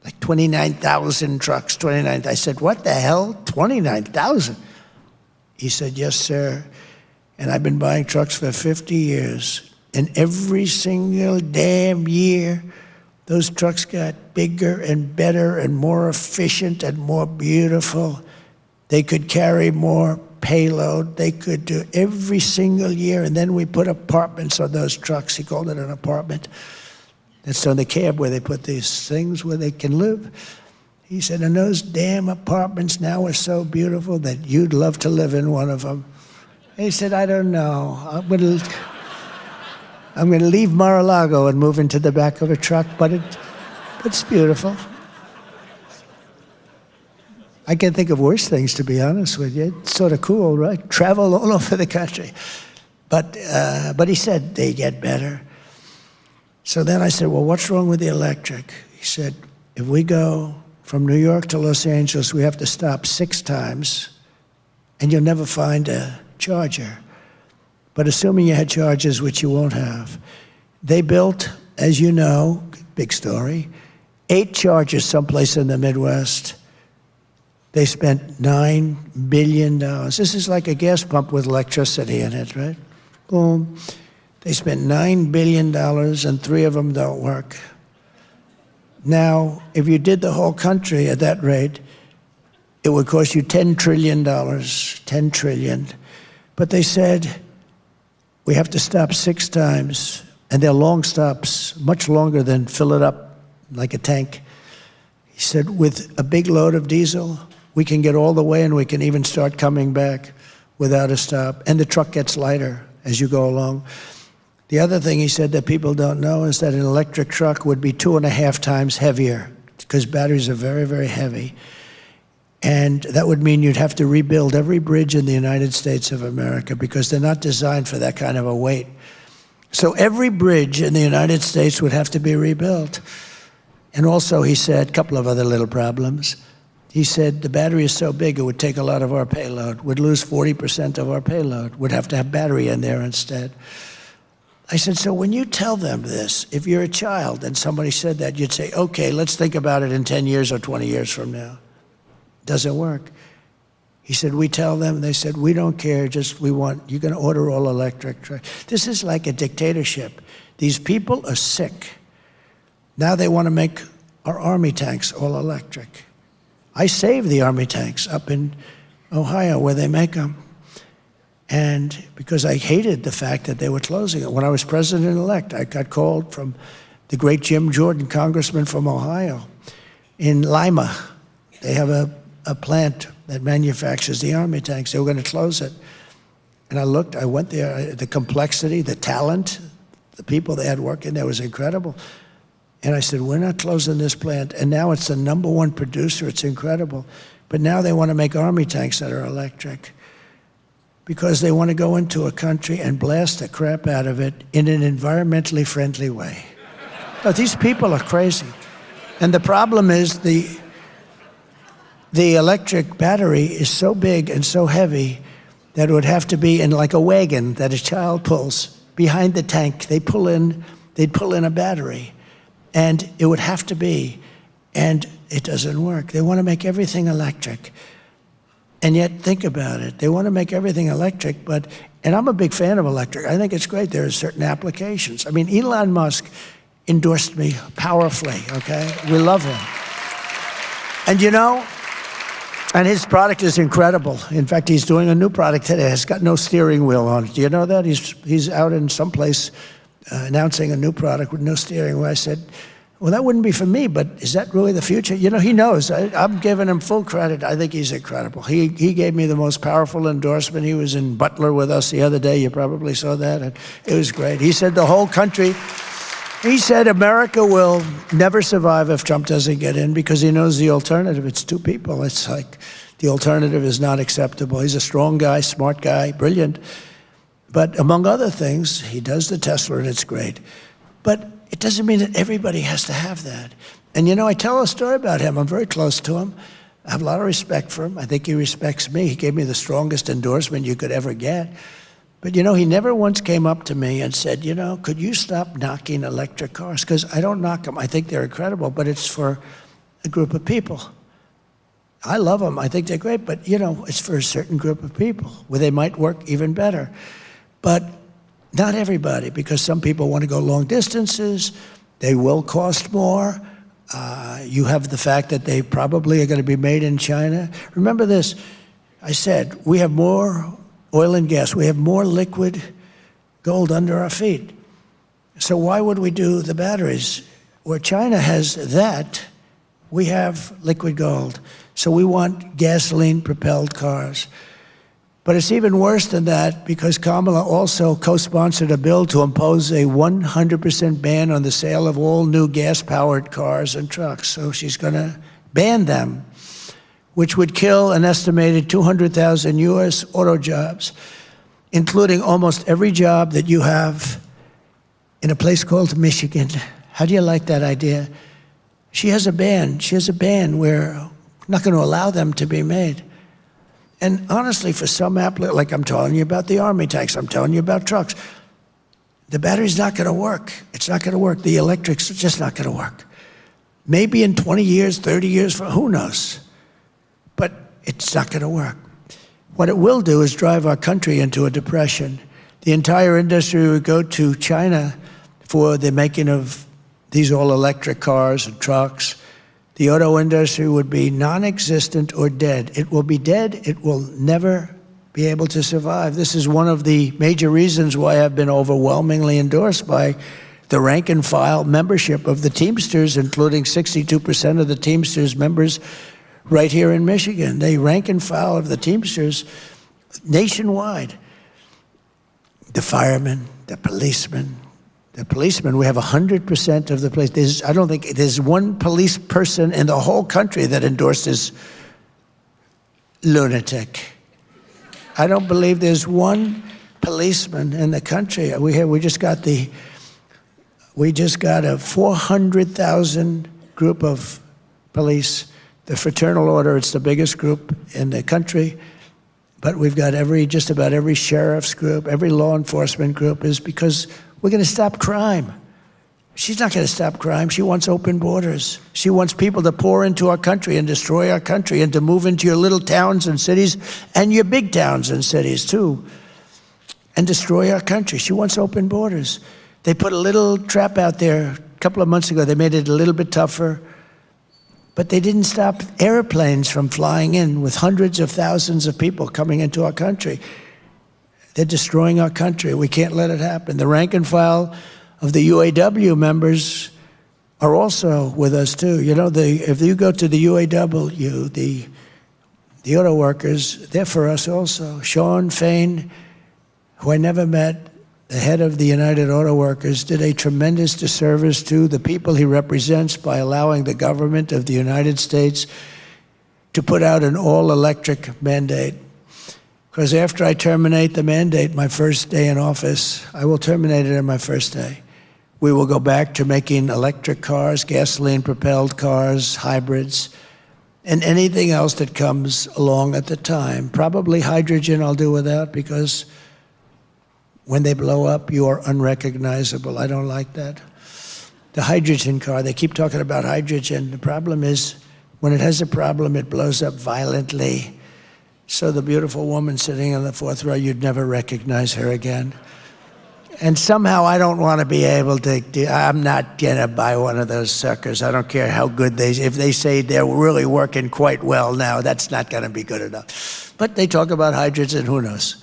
like 29,000 trucks, 29. I said, what the hell, 29,000? He said, yes, sir. And I've been buying trucks for 50 years. And every single damn year, those trucks got bigger and better and more efficient and more beautiful. They could carry more payload. They could do every single year. And then we put apartments on those trucks. He called it an apartment. That's on the cab where they put these things where they can live. He said, and those damn apartments now are so beautiful that you'd love to live in one of them. He said, I don't know. I'm going to leave Mar-a-Lago and move into the back of a truck, but it's beautiful. I can't think of worse things, to be honest with you. It's sort of cool, right? Travel all over the country. But he said, they get better. So then I said, well, what's wrong with the electric? He said, if we go from New York to Los Angeles, we have to stop 6 times, and you'll never find a charger. But assuming you had chargers, which you won't have, they built, as you know, big story, 8 chargers someplace in the Midwest. They spent $9 billion. This is like a gas pump with electricity in it, right? Boom. They spent $9 billion, and 3 of them don't work. Now, if you did the whole country at that rate, it would cost you $10 trillion, $10 trillion. But they said, we have to stop 6 times, and they're long stops, much longer than fill it up like a tank. He said, with a big load of diesel, we can get all the way, and we can even start coming back without a stop. And the truck gets lighter as you go along. The other thing he said that people don't know is that an electric truck would be 2.5 times heavier, because batteries are very, very heavy. And that would mean you'd have to rebuild every bridge in the United States of America, because they're not designed for that kind of a weight. So every bridge in the United States would have to be rebuilt. And also, he said, a couple of other little problems. He said the battery is so big it would take a lot of our payload. We'd lose 40% of our payload. We'd have to have battery in there instead. I said, so when you tell them this, if you're a child and somebody said that, you'd say, okay, let's think about it in 10 years or 20 years from now. Doesn't work. He said, we tell them, they said, we don't care, just you're going to order all electric. This is like a dictatorship. These people are sick. Now they want to make our army tanks all electric. I saved the army tanks up in Ohio where they make them. And because I hated the fact that they were closing it. When I was president-elect, I got called from the great Jim Jordan, congressman from Ohio, in Lima. They have a plant that manufactures the army tanks. They were going to close it. And I went there, the complexity, the talent, the people they had working there was incredible. And I said, we're not closing this plant. And now it's the #1 producer. It's incredible. But now they want to make army tanks that are electric, because they want to go into a country and blast the crap out of it in an environmentally friendly way. Now, these people are crazy. And the problem is the electric battery is so big and so heavy that it would have to be in like a wagon that a child pulls. Behind the tank, they'd pull in a battery. And it would have to be, and it doesn't work. They want to make everything electric. And yet, think about it. They want to make everything electric, and I'm a big fan of electric. I think it's great. There are certain applications. I mean, Elon Musk endorsed me powerfully, okay? We love him. And and his product is incredible. In fact, he's doing a new product today. It's got no steering wheel on it. Do you know that? He's out in some place announcing a new product with no steering wheel. I said, well, that wouldn't be for me, but is that really the future? He knows. I'm giving him full credit. I think he's incredible. He gave me the most powerful endorsement. He was in Butler with us the other day. You probably saw that. And it was great. He said he said America will never survive if Trump doesn't get in, because he knows the alternative. It's 2 people. It's like the alternative is not acceptable. He's a strong guy, smart guy, brilliant. But among other things, he does the Tesla, and it's great. But it doesn't mean that everybody has to have that. And I tell a story about him. I'm very close to him. I have a lot of respect for him. I think he respects me. He gave me the strongest endorsement you could ever get. But, you know, he never once came up to me and said, you know, could you stop knocking electric cars? Because I don't knock them. I think they're incredible, but it's for a group of people. I love them. I think they're great, but, you know, it's for a certain group of people where they might work even better. But not everybody, because some people want to go long distances. They will cost more. You have the fact that they probably are going to be made in China. Remember this, I said, we have more oil and gas. We have more liquid gold under our feet. So why would we do the batteries? Where China has that, we have liquid gold. So we want gasoline-propelled cars. But it's even worse than that because Kamala also co-sponsored a bill to impose a 100% ban on the sale of all new gas-powered cars and trucks. So she's going to ban them, which would kill an estimated 200,000 U.S. auto jobs, including almost every job that you have in a place called Michigan. How do you like that idea? She has a ban. She has a ban where we're not going to allow them to be made. And honestly, for some like I'm telling you about the Army tanks, I'm telling you about trucks, the battery's not going to work. It's not going to work. The electric's just not going to work. Maybe in 20 years, 30 years, who knows? But it's not going to work. What it will do is drive our country into a depression. The entire industry would go to China for the making of these all-electric cars and trucks. The auto industry would be non-existent or dead. It will be dead. It will never be able to survive. This is one of the major reasons why I've been overwhelmingly endorsed by the rank and file membership of the Teamsters, including 62% of the Teamsters members right here in Michigan. They rank and file of the Teamsters nationwide. The firemen, the policemen. The policemen, we have 100% of the police. I don't think there's one police person in the whole country that endorsed this lunatic. I don't believe there's one policeman in the country. We just got a 400,000 group of police. The Fraternal Order, it's the biggest group in the country. But we've got just about every sheriff's group, every law enforcement group is because we're going to stop crime. She's not going to stop crime. She wants open borders. She wants people to pour into our country and destroy our country and to move into your little towns and cities and your big towns and cities too and destroy our country. She wants open borders. They put a little trap out there a couple of months ago. They made it a little bit tougher, but they didn't stop airplanes from flying in with hundreds of thousands of people coming into our country. They're destroying our country. We can't let it happen. The rank and file of the UAW members are also with us too. You know, if you go to the UAW, the auto workers, they're for us also. Sean Fain, who I never met, the head of the United Auto Workers, did a tremendous disservice to the people he represents by allowing the government of the United States to put out an all-electric mandate. Because after I terminate the mandate, my first day in office, I will terminate it on my first day. We will go back to making electric cars, gasoline-propelled cars, hybrids, and anything else that comes along at the time. Probably hydrogen I'll do without because when they blow up, you are unrecognizable. I don't like that. The hydrogen car, they keep talking about hydrogen. The problem is when it has a problem, it blows up violently. So the beautiful woman sitting in the fourth row, you'd never recognize her again. And somehow I don't want to be able to, I'm not going to buy one of those suckers. I don't care how good if they say they're really working quite well now, that's not going to be good enough. But they talk about hydrogen, who knows?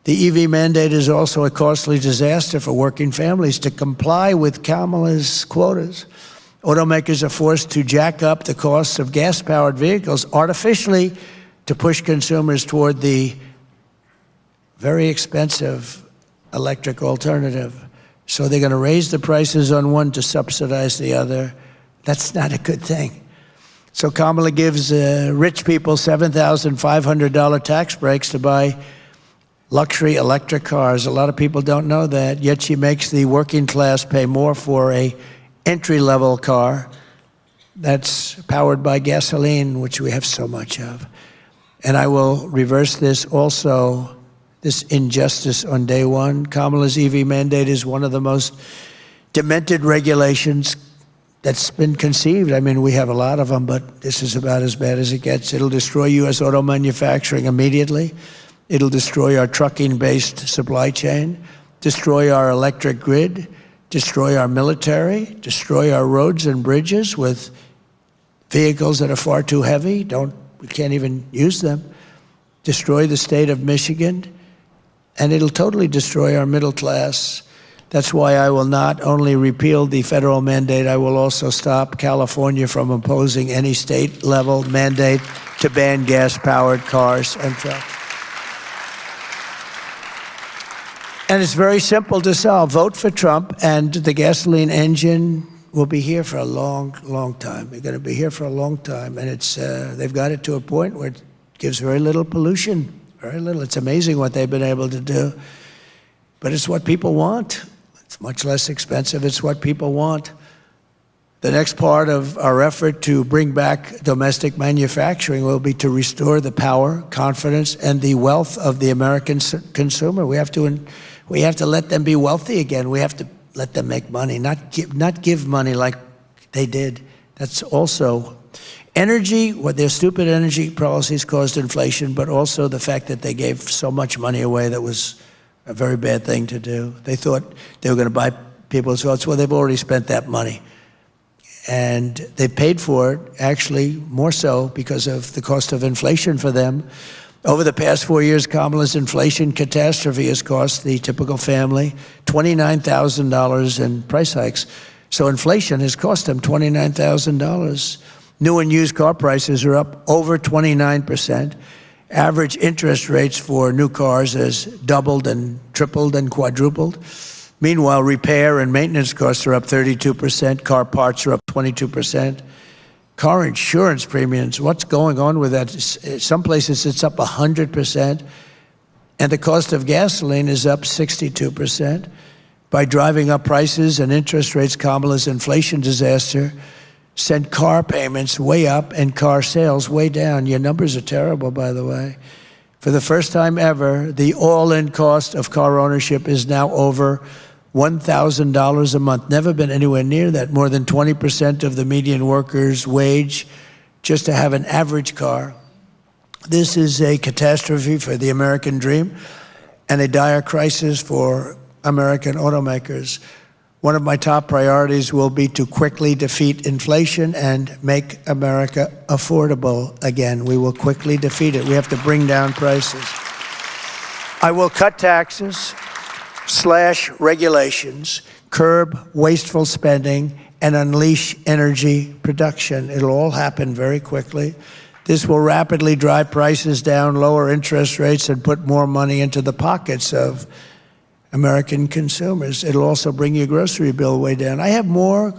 The EV mandate is also a costly disaster for working families. To comply with Kamala's quotas, automakers are forced to jack up the costs of gas-powered vehicles artificially to push consumers toward the very expensive electric alternative. So they're going to raise the prices on one to subsidize the other. That's not a good thing. So Kamala gives rich people $7,500 tax breaks to buy luxury electric cars. A lot of people don't know that, yet she makes the working class pay more for a entry-level car that's powered by gasoline, which we have so much of. And I will reverse this also, this injustice on day one. Kamala's EV mandate is one of the most demented regulations that's been conceived. I mean, we have a lot of them, but this is about as bad as it gets. It'll destroy U.S. auto manufacturing immediately. It'll destroy our trucking-based supply chain, destroy our electric grid, destroy our military, destroy our roads and bridges with vehicles that are far too heavy. We can't even use them. Destroy the state of Michigan, and it'll totally destroy our middle class. That's why I will not only repeal the federal mandate, I will also stop California from imposing any state-level mandate to ban gas-powered cars and trucks. And it's very simple to solve. Vote for Trump, and the gasoline engine will be here for a long, long time. They're going to be here for a long time, and they've got it to a point where it gives very little pollution, very little. It's amazing what they've been able to do, but it's what people want. It's much less expensive. It's what people want. The next part of our effort to bring back domestic manufacturing will be to restore the power, confidence, and the wealth of the American consumer. We have to let them be wealthy again. We have to let them make money, not give money like they did. That's also energy. What their stupid energy policies caused inflation, but also the fact that they gave so much money away that was a very bad thing to do. They thought they were going to buy people's votes. Well, they've already spent that money. And they paid for it, actually, more so because of the cost of inflation for them. Over the past 4 years, Kamala's inflation catastrophe has cost the typical family $29,000 in price hikes. So inflation has cost them $29,000. New and used car prices are up over 29%. Average interest rates for new cars has doubled and tripled and quadrupled. Meanwhile, repair and maintenance costs are up 32%. Car parts are up 22%. Car insurance premiums, what's going on with that? Some places it's up 100%. And the cost of gasoline is up 62%. By driving up prices and interest rates, Kamala's inflation disaster sent car payments way up and car sales way down. Your numbers are terrible, by the way. For the first time ever, the all-in cost of car ownership is now over $1,000 a month. Never been anywhere near that. More than 20% of the median worker's wage just to have an average car. This is a catastrophe for the American dream and a dire crisis for American automakers. One of my top priorities will be to quickly defeat inflation and make America affordable again. We will quickly defeat it. We have to bring down prices. I will cut taxes, slash regulations, curb wasteful spending, and unleash energy production. It'll all happen very quickly. This will rapidly drive prices down, lower interest rates, and put more money into the pockets of American consumers. It'll also bring your grocery bill way down. I have more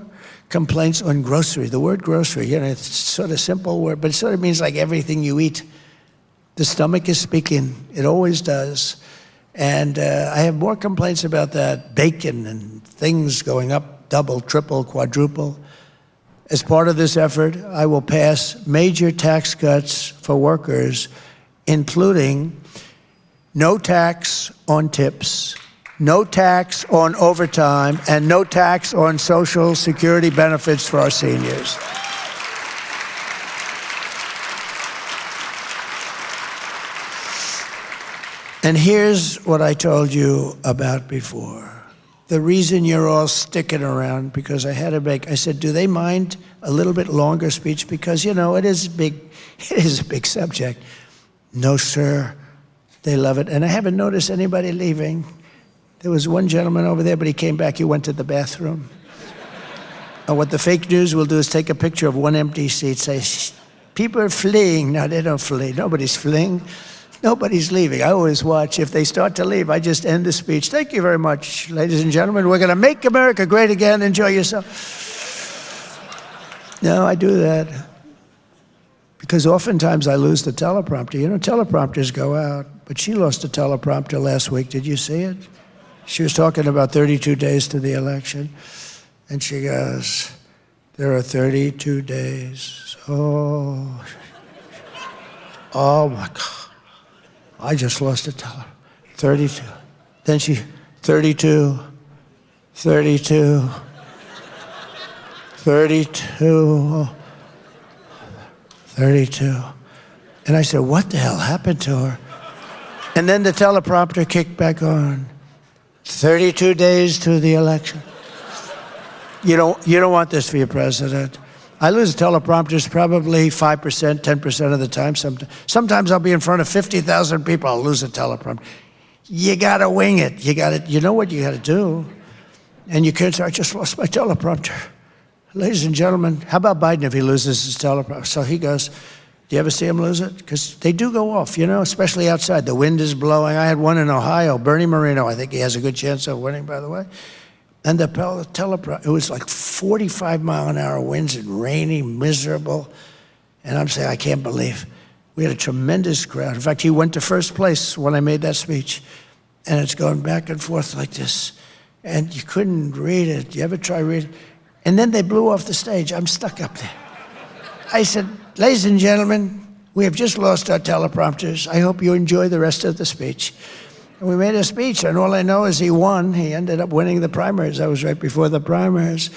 complaints on grocery. The word grocery, you know, it's sort of simple word, but it sort of means like everything you eat. The stomach is speaking. It always does. And I have more complaints about that. Bacon and things going up, double, triple, quadruple. As part of this effort, I will pass major tax cuts for workers, including no tax on tips, no tax on overtime, and no tax on Social Security benefits for our seniors. And here's what I told you about before. The reason you're all sticking around, because I said, do they mind a little bit longer speech? Because, you know, it is a big subject. No, sir. They love it. And I haven't noticed anybody leaving. There was one gentleman over there, but he came back. He went to the bathroom. And what the fake news will do is take a picture of one empty seat, say, people are fleeing. No, they don't flee. Nobody's fleeing. Nobody's leaving. I always watch. If they start to leave, I just end the speech. Thank you very much, ladies and gentlemen. We're going to make America great again. Enjoy yourself. No, I do that because oftentimes I lose the teleprompter. You know, teleprompters go out, but she lost a teleprompter last week. Did you see it? She was talking about 32 days to the election, and she goes, There are 32 days. Oh my God. I just lost a teller. 32. Then 32, 32, 32, 32. And I said, what the hell happened to her? And then the teleprompter kicked back on. 32 days to the election. You don't want this for your president. I lose teleprompters probably 5%, 10% of the time. Sometimes I'll be in front of 50,000 people. I'll lose a teleprompter. You got to wing it. You know what you got to do. And you can't say, I just lost my teleprompter. Ladies and gentlemen, how about Biden if he loses his teleprompter? So he goes, do you ever see him lose it? Because they do go off, especially outside. The wind is blowing. I had one in Ohio, Bernie Moreno. I think he has a good chance of winning, by the way. And the teleprompter, it was like 45-mile-an-hour winds and rainy, miserable. And I'm saying, I can't believe. We had a tremendous crowd. In fact, he went to first place when I made that speech. And it's going back and forth like this. And you couldn't read it. You ever try reading it? And then they blew off the stage. I'm stuck up there. I said, ladies and gentlemen, we have just lost our teleprompters. I hope you enjoy the rest of the speech. And we made a speech, and all I know is he won. He ended up winning the primaries. That was right before the primaries.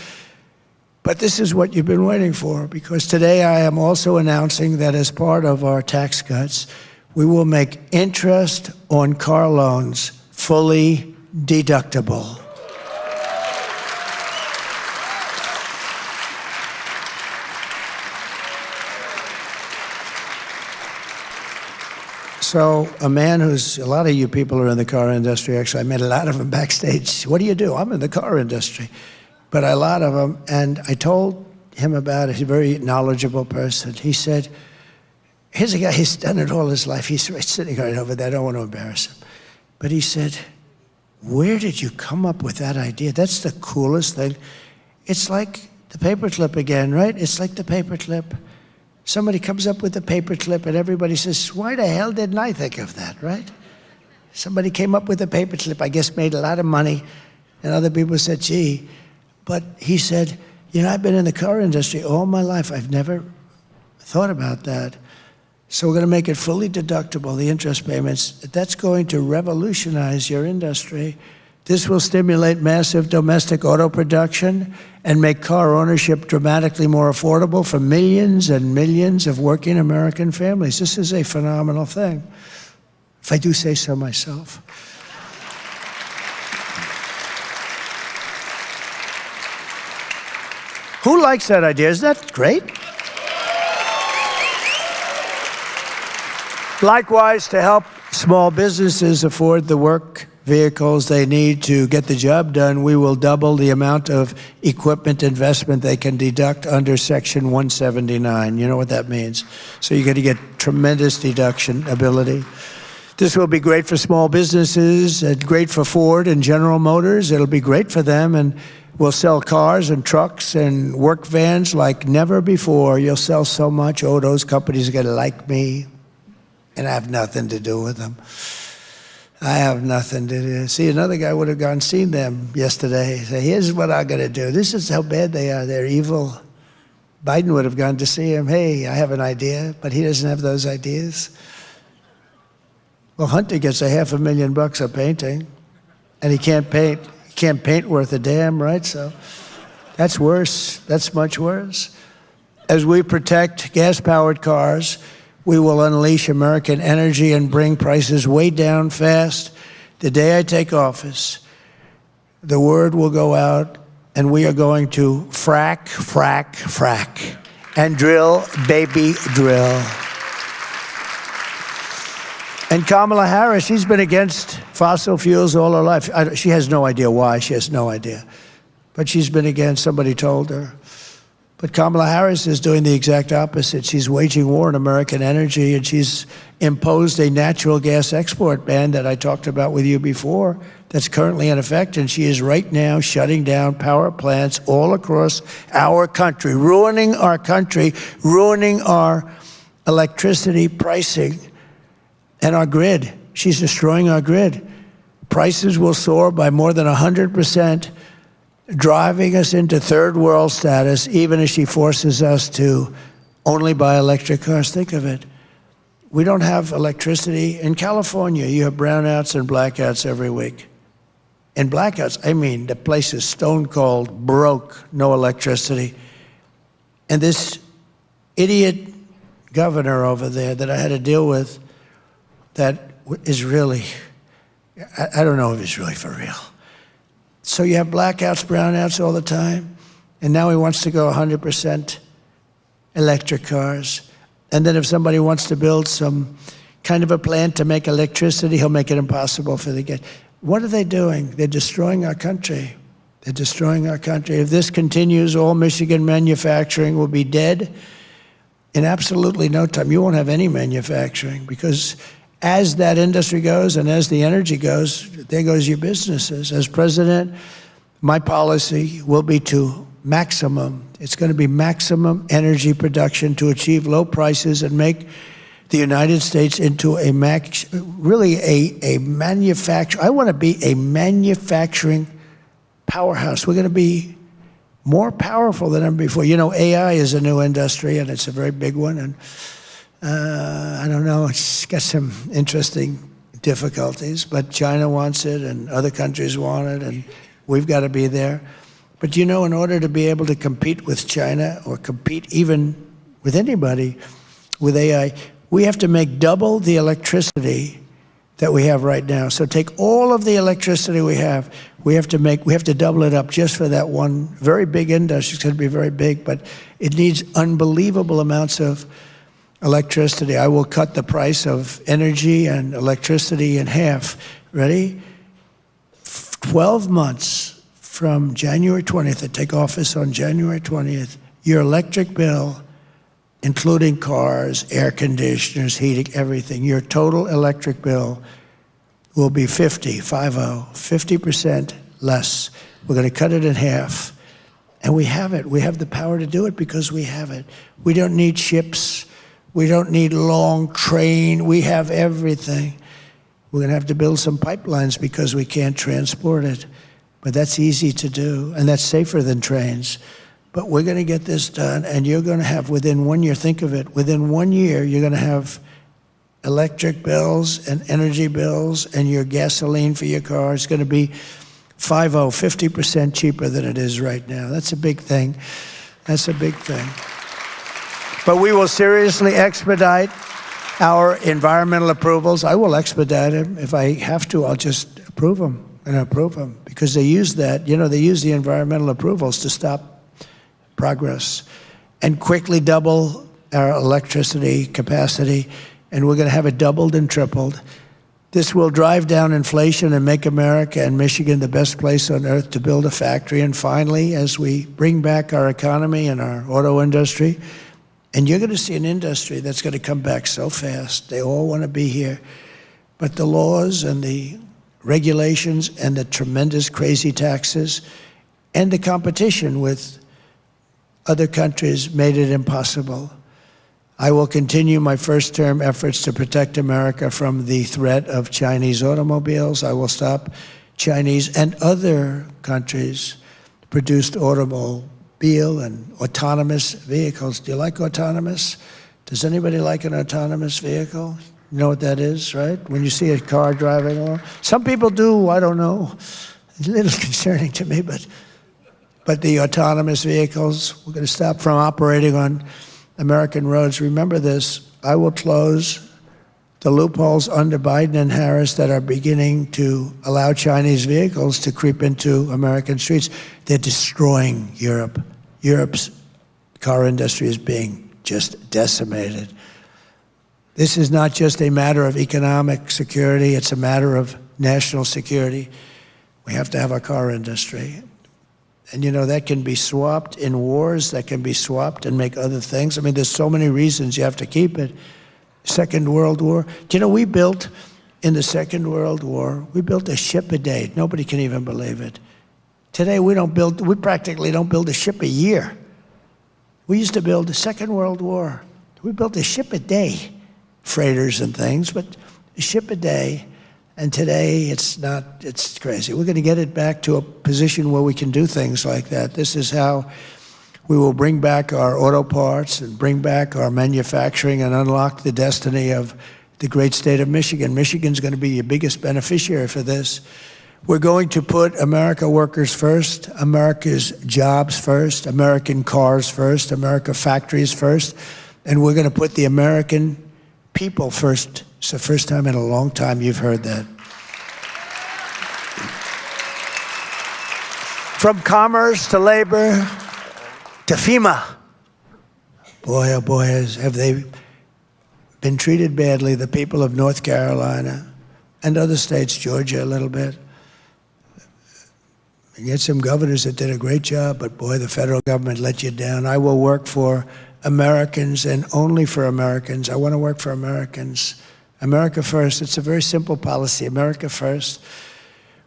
But this is what you've been waiting for, because today I am also announcing that as part of our tax cuts, we will make interest on car loans fully deductible. So a lot of you people are in the car industry, actually. I met a lot of them backstage. What do you do? I'm in the car industry. But a lot of them, and I told him about it. He's a very knowledgeable person. He said, here's a guy, he's done it all his life. He's sitting right over there. I don't want to embarrass him. But he said, where did you come up with that idea? That's the coolest thing. It's like the paperclip again, right? It's like the paperclip. Somebody comes up with a paperclip and everybody says, why the hell didn't I think of that, right? Somebody came up with a paperclip, I guess made a lot of money, and other people said, gee. But he said, I've been in the car industry all my life. I've never thought about that. So we're going to make it fully deductible, the interest payments. That's going to revolutionize your industry. This will stimulate massive domestic auto production and make car ownership dramatically more affordable for millions and millions of working American families. This is a phenomenal thing, if I do say so myself. Who likes that idea? Isn't that great? Likewise, to help small businesses afford the work vehicles they need to get the job done, we will double the amount of equipment investment they can deduct under Section 179. You know what that means. So you're going to get tremendous deduction ability. This will be great for small businesses, and great for Ford and General Motors. It'll be great for them, and we'll sell cars and trucks and work vans like never before. You'll sell so much. Oh, those companies are going to like me, and I have nothing to do with them. I have nothing to do. See, another guy would have gone and seen them yesterday. Say, here's what I'm going to do. This is how bad they are. They're evil. Biden would have gone to see him. Hey, I have an idea, but he doesn't have those ideas. Well, Hunter gets $500,000 a painting, and he can't paint. He can't paint worth a damn, right? So that's worse. That's much worse. As we protect gas-powered cars, we will unleash American energy and bring prices way down fast. The day I take office, the word will go out, and we are going to frack, frack, frack, and drill, baby, drill. And Kamala Harris, she's been against fossil fuels all her life. She has no idea why. She has no idea. But she's been against, somebody told her. But Kamala Harris is doing the exact opposite. She's waging war on American energy, and she's imposed a natural gas export ban that I talked about with you before that's currently in effect, and she is right now shutting down power plants all across our country, ruining our country, ruining our electricity pricing and our grid. She's destroying our grid. Prices will soar by more than 100%. driving us into third world status, even as she forces us to only buy electric cars. Think of it. We don't have electricity. In California, you have brownouts and blackouts every week. And blackouts, I mean, the place is stone cold, broke, no electricity. And this idiot governor over there that I had to deal with that is really, I don't know if he's really for real. So you have blackouts, brownouts all the time, and now he wants to go 100% electric cars. And then if somebody wants to build some kind of a plant to make electricity, he'll make it impossible for the get. What are they doing? They're destroying our country. They're destroying our country. If this continues, all Michigan manufacturing will be dead in absolutely no time. You won't have any manufacturing because as that industry goes and as the energy goes, there goes your businesses. As president, my policy will be to maximum. It's going to be maximum energy production to achieve low prices and make the United States into a manufacturer. I want to be a manufacturing powerhouse. We're going to be more powerful than ever before. You know, AI is a new industry, and it's a very big one. And I don't know, it's got some interesting difficulties, but China wants it, and other countries want it, and we've got to be there. But you know, in order to be able to compete with China or compete even with anybody with AI, we have to make double the electricity that we have right now. So take all of the electricity we have to double it up just for that one very big industry. It's going to be very big, but it needs unbelievable amounts of electricity. I will cut the price of energy and electricity in half. Ready? 12 months from January 20th, I take office on January 20th, your electric bill, including cars, air conditioners, heating, everything, your total electric bill will be 50% less. We're going to cut it in half. And we have it. We have the power to do it because we have it. We don't need ships. We don't need long train. We have everything. We're going to have to build some pipelines because we can't transport it. But that's easy to do, and that's safer than trains. But we're going to get this done, and you're going to have, within 1 year, think of it, within 1 year, you're going to have electric bills and energy bills and your gasoline for your car. It's going to be 50% cheaper than it is right now. That's a big thing. That's a big thing. But we will seriously expedite our environmental approvals. I will expedite them. If I have to, I'll just approve them because they use that. You know, they use the environmental approvals to stop progress and quickly double our electricity capacity, and we're going to have it doubled and tripled. This will drive down inflation and make America and Michigan the best place on earth to build a factory. And finally, as we bring back our economy and our auto industry, and you're going to see an industry that's going to come back so fast. They all want to be here. But the laws and the regulations and the tremendous crazy taxes and the competition with other countries made it impossible. I will continue my first-term efforts to protect America from the threat of Chinese automobiles. I will stop Chinese and other countries produced automobile and autonomous vehicles. Do you like autonomous? Does anybody like an autonomous vehicle? You know what that is, right? When you see a car driving along. Some people do, I don't know. It's a little concerning to me, but the autonomous vehicles, we're going to stop from operating on American roads. Remember this, I will close the loopholes under Biden and Harris that are beginning to allow Chinese vehicles to creep into American streets. They're destroying Europe. Europe's car industry is being just decimated. This is not just a matter of economic security, it's a matter of national security. We have to have a car industry. And you know, that can be swapped in wars, that can be swapped and make other things. I mean, there's so many reasons you have to keep it. Second World War. Do you know, we built, in the Second World War, we built a ship a day. Nobody can even believe it. Today, we practically don't build a ship a year. We used to build the Second World War. We built a ship a day, freighters and things, but a ship a day. And today, it's not, it's crazy. We're going to get it back to a position where we can do things like that. This is how we will bring back our auto parts and bring back our manufacturing and unlock the destiny of the great state of Michigan. Michigan's going to be your biggest beneficiary for this. We're going to put America workers first, America's jobs first, American cars first, America factories first, and we're going to put the American people first. It's the first time in a long time you've heard that. From commerce to labor to FEMA. Boy, oh boy, have they been treated badly, the people of North Carolina and other states, Georgia a little bit. You get some governors that did a great job, but boy, the federal government let you down. I will work for Americans and only for Americans. I want to work for Americans. America first. It's a very simple policy, America first.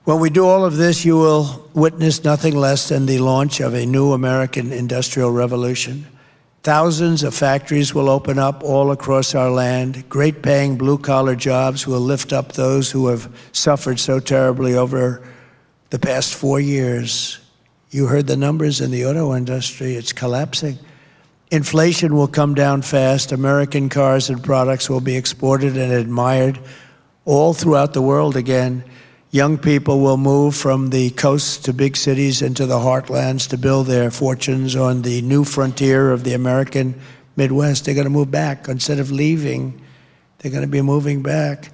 When we do all of this, you will witness nothing less than the launch of a new American industrial revolution. Thousands of factories will open up all across our land. Great paying blue-collar jobs will lift up those who have suffered so terribly over the past 4 years. You heard the numbers in the auto industry. It's collapsing. Inflation will come down fast. American cars and products will be exported and admired all throughout the world again. Young people will move from the coasts to big cities and to the heartlands to build their fortunes on the new frontier of the American Midwest. They're going to move back. Instead of leaving, they're going to be moving back.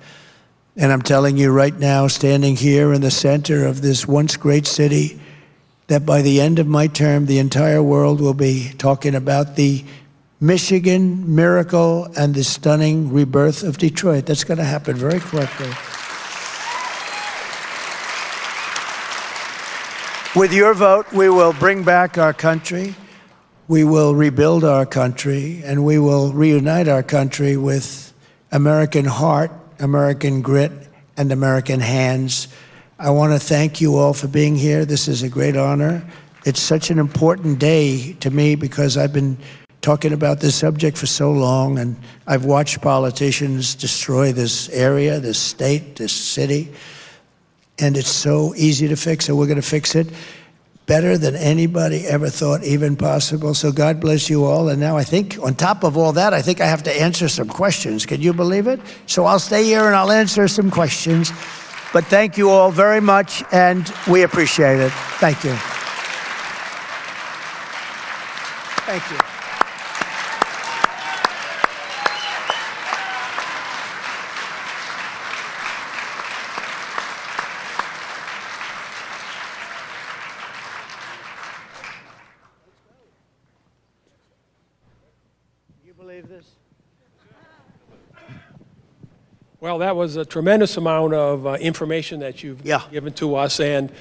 And I'm telling you right now, standing here in the center of this once great city, that by the end of my term, the entire world will be talking about the Michigan miracle and the stunning rebirth of Detroit. That's going to happen very quickly. With your vote, we will bring back our country, we will rebuild our country, and we will reunite our country with American heart, American grit, and American hands. I want to thank you all for being here. This is a great honor. It's such an important day to me because I've been talking about this subject for so long, and I've watched politicians destroy this area, this state, this city, and it's so easy to fix, so we're going to fix it better than anybody ever thought even possible. So God bless you all. And now I think on top of all that, I think I have to answer some questions. Can you believe it? So I'll stay here and I'll answer some questions. But thank you all very much, and we appreciate it. Thank you. Thank you. Can you believe this? Well, that was a tremendous amount of information that you've given to us, and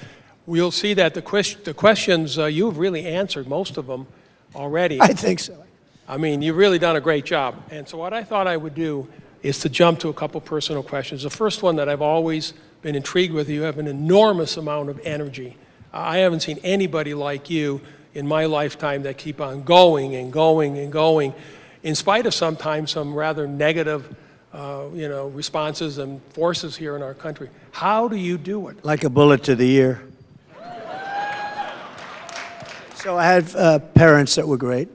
we'll see that the questions, you've really answered most of them already. I think so. I mean, you've really done a great job. And so what I thought I would do is to jump to a couple personal questions. The first one that I've always been intrigued with, you have an enormous amount of energy. I haven't seen anybody like you in my lifetime that keep on going and going and going, in spite of sometimes some rather negative responses and forces here in our country. How do you do it? Like a bullet to the ear. So I had parents that were great.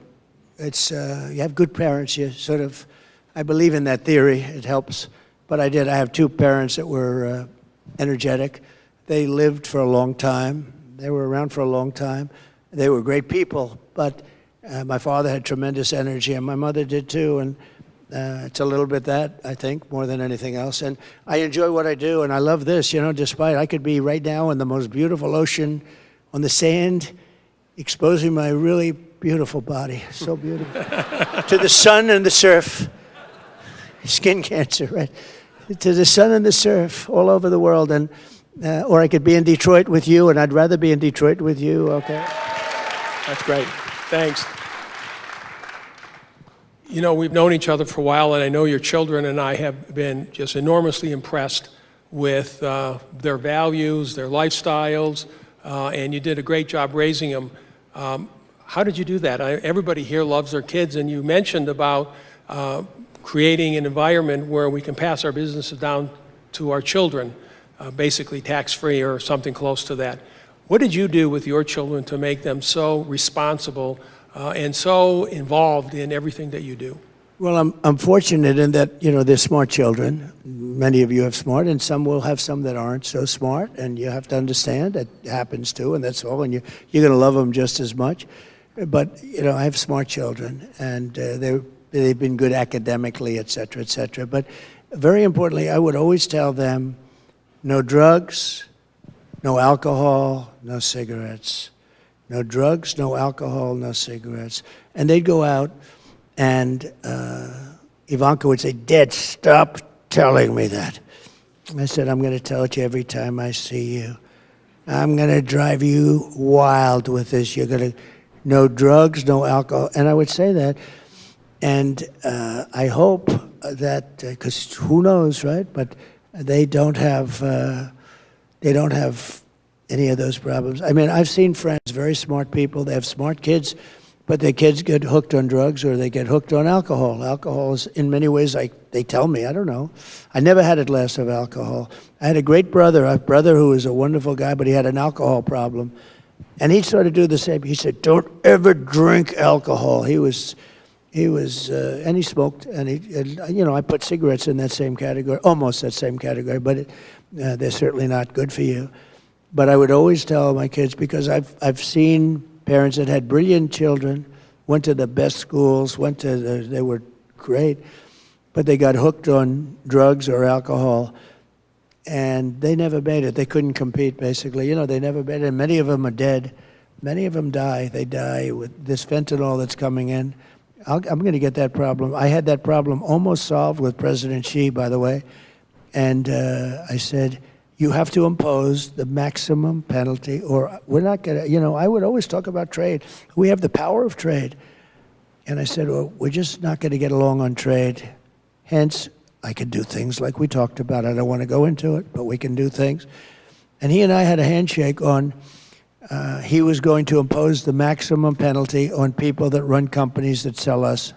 It's you have good parents, you sort of, I believe in that theory, it helps. But I have two parents that were energetic. They lived for a long time. They were around for a long time. They were great people, but my father had tremendous energy, and my mother did too. And it's a little bit that, I think, more than anything else. And I enjoy what I do, and I love this, despite I could be right now in the most beautiful ocean on the sand, exposing my really beautiful body, so beautiful, to the sun and the surf. Skin cancer, right? To the sun and the surf all over the world. And or I could be in Detroit with you, and I'd rather be in Detroit with you, okay? That's great. Thanks. You know, we've known each other for a while, and I know your children and I have been just enormously impressed with their values, their lifestyles, and you did a great job raising them. How did you do that? Everybody here loves their kids, and you mentioned about creating an environment where we can pass our businesses down to our children. basically tax-free or something close to that. What did you do with your children to make them so responsible and so involved in everything that you do? Well, I'm fortunate in that, they're smart children. Many of you have smart, and some will have some that aren't so smart, and you have to understand it happens too, and that's all, and you're going to love them just as much. But, I have smart children, and they've been good academically, et cetera, et cetera. But very importantly, I would always tell them, no drugs, no alcohol, no cigarettes. No drugs, no alcohol, no cigarettes. And they'd go out, and Ivanka would say, Dad, stop telling me that. I said, I'm going to tell it to you every time I see you. I'm going to drive you wild with this. You're going to, no drugs, no alcohol. And I would say that. And I hope that, because who knows, right? But they don't have any of those problems. I mean, I've seen friends, very smart people, they have smart kids, but their kids get hooked on drugs or they get hooked on alcohol. Alcohol is, in many ways, like they tell me, I don't know. I never had a glass of alcohol. I had a brother who was a wonderful guy, but he had an alcohol problem. And he sort of do the same. He said, don't ever drink alcohol. He was, and he smoked, and I put cigarettes in that same category, almost that same category, but they're certainly not good for you. But I would always tell my kids, because I've seen parents that had brilliant children, went to the best schools, they were great, but they got hooked on drugs or alcohol, and they never made it. They couldn't compete, basically. They never made it, and many of them are dead. Many of them die. They die with this fentanyl that's coming in. I'm going to get that problem. I had that problem almost solved with President Xi, by the way, and I said, you have to impose the maximum penalty, or we're not going to, I would always talk about trade. We have the power of trade. And I said, well, we're just not going to get along on trade. Hence, I could do things like we talked about. I don't want to go into it, but we can do things. And he and I had a handshake on, he was going to impose the maximum penalty on people that run companies that sell us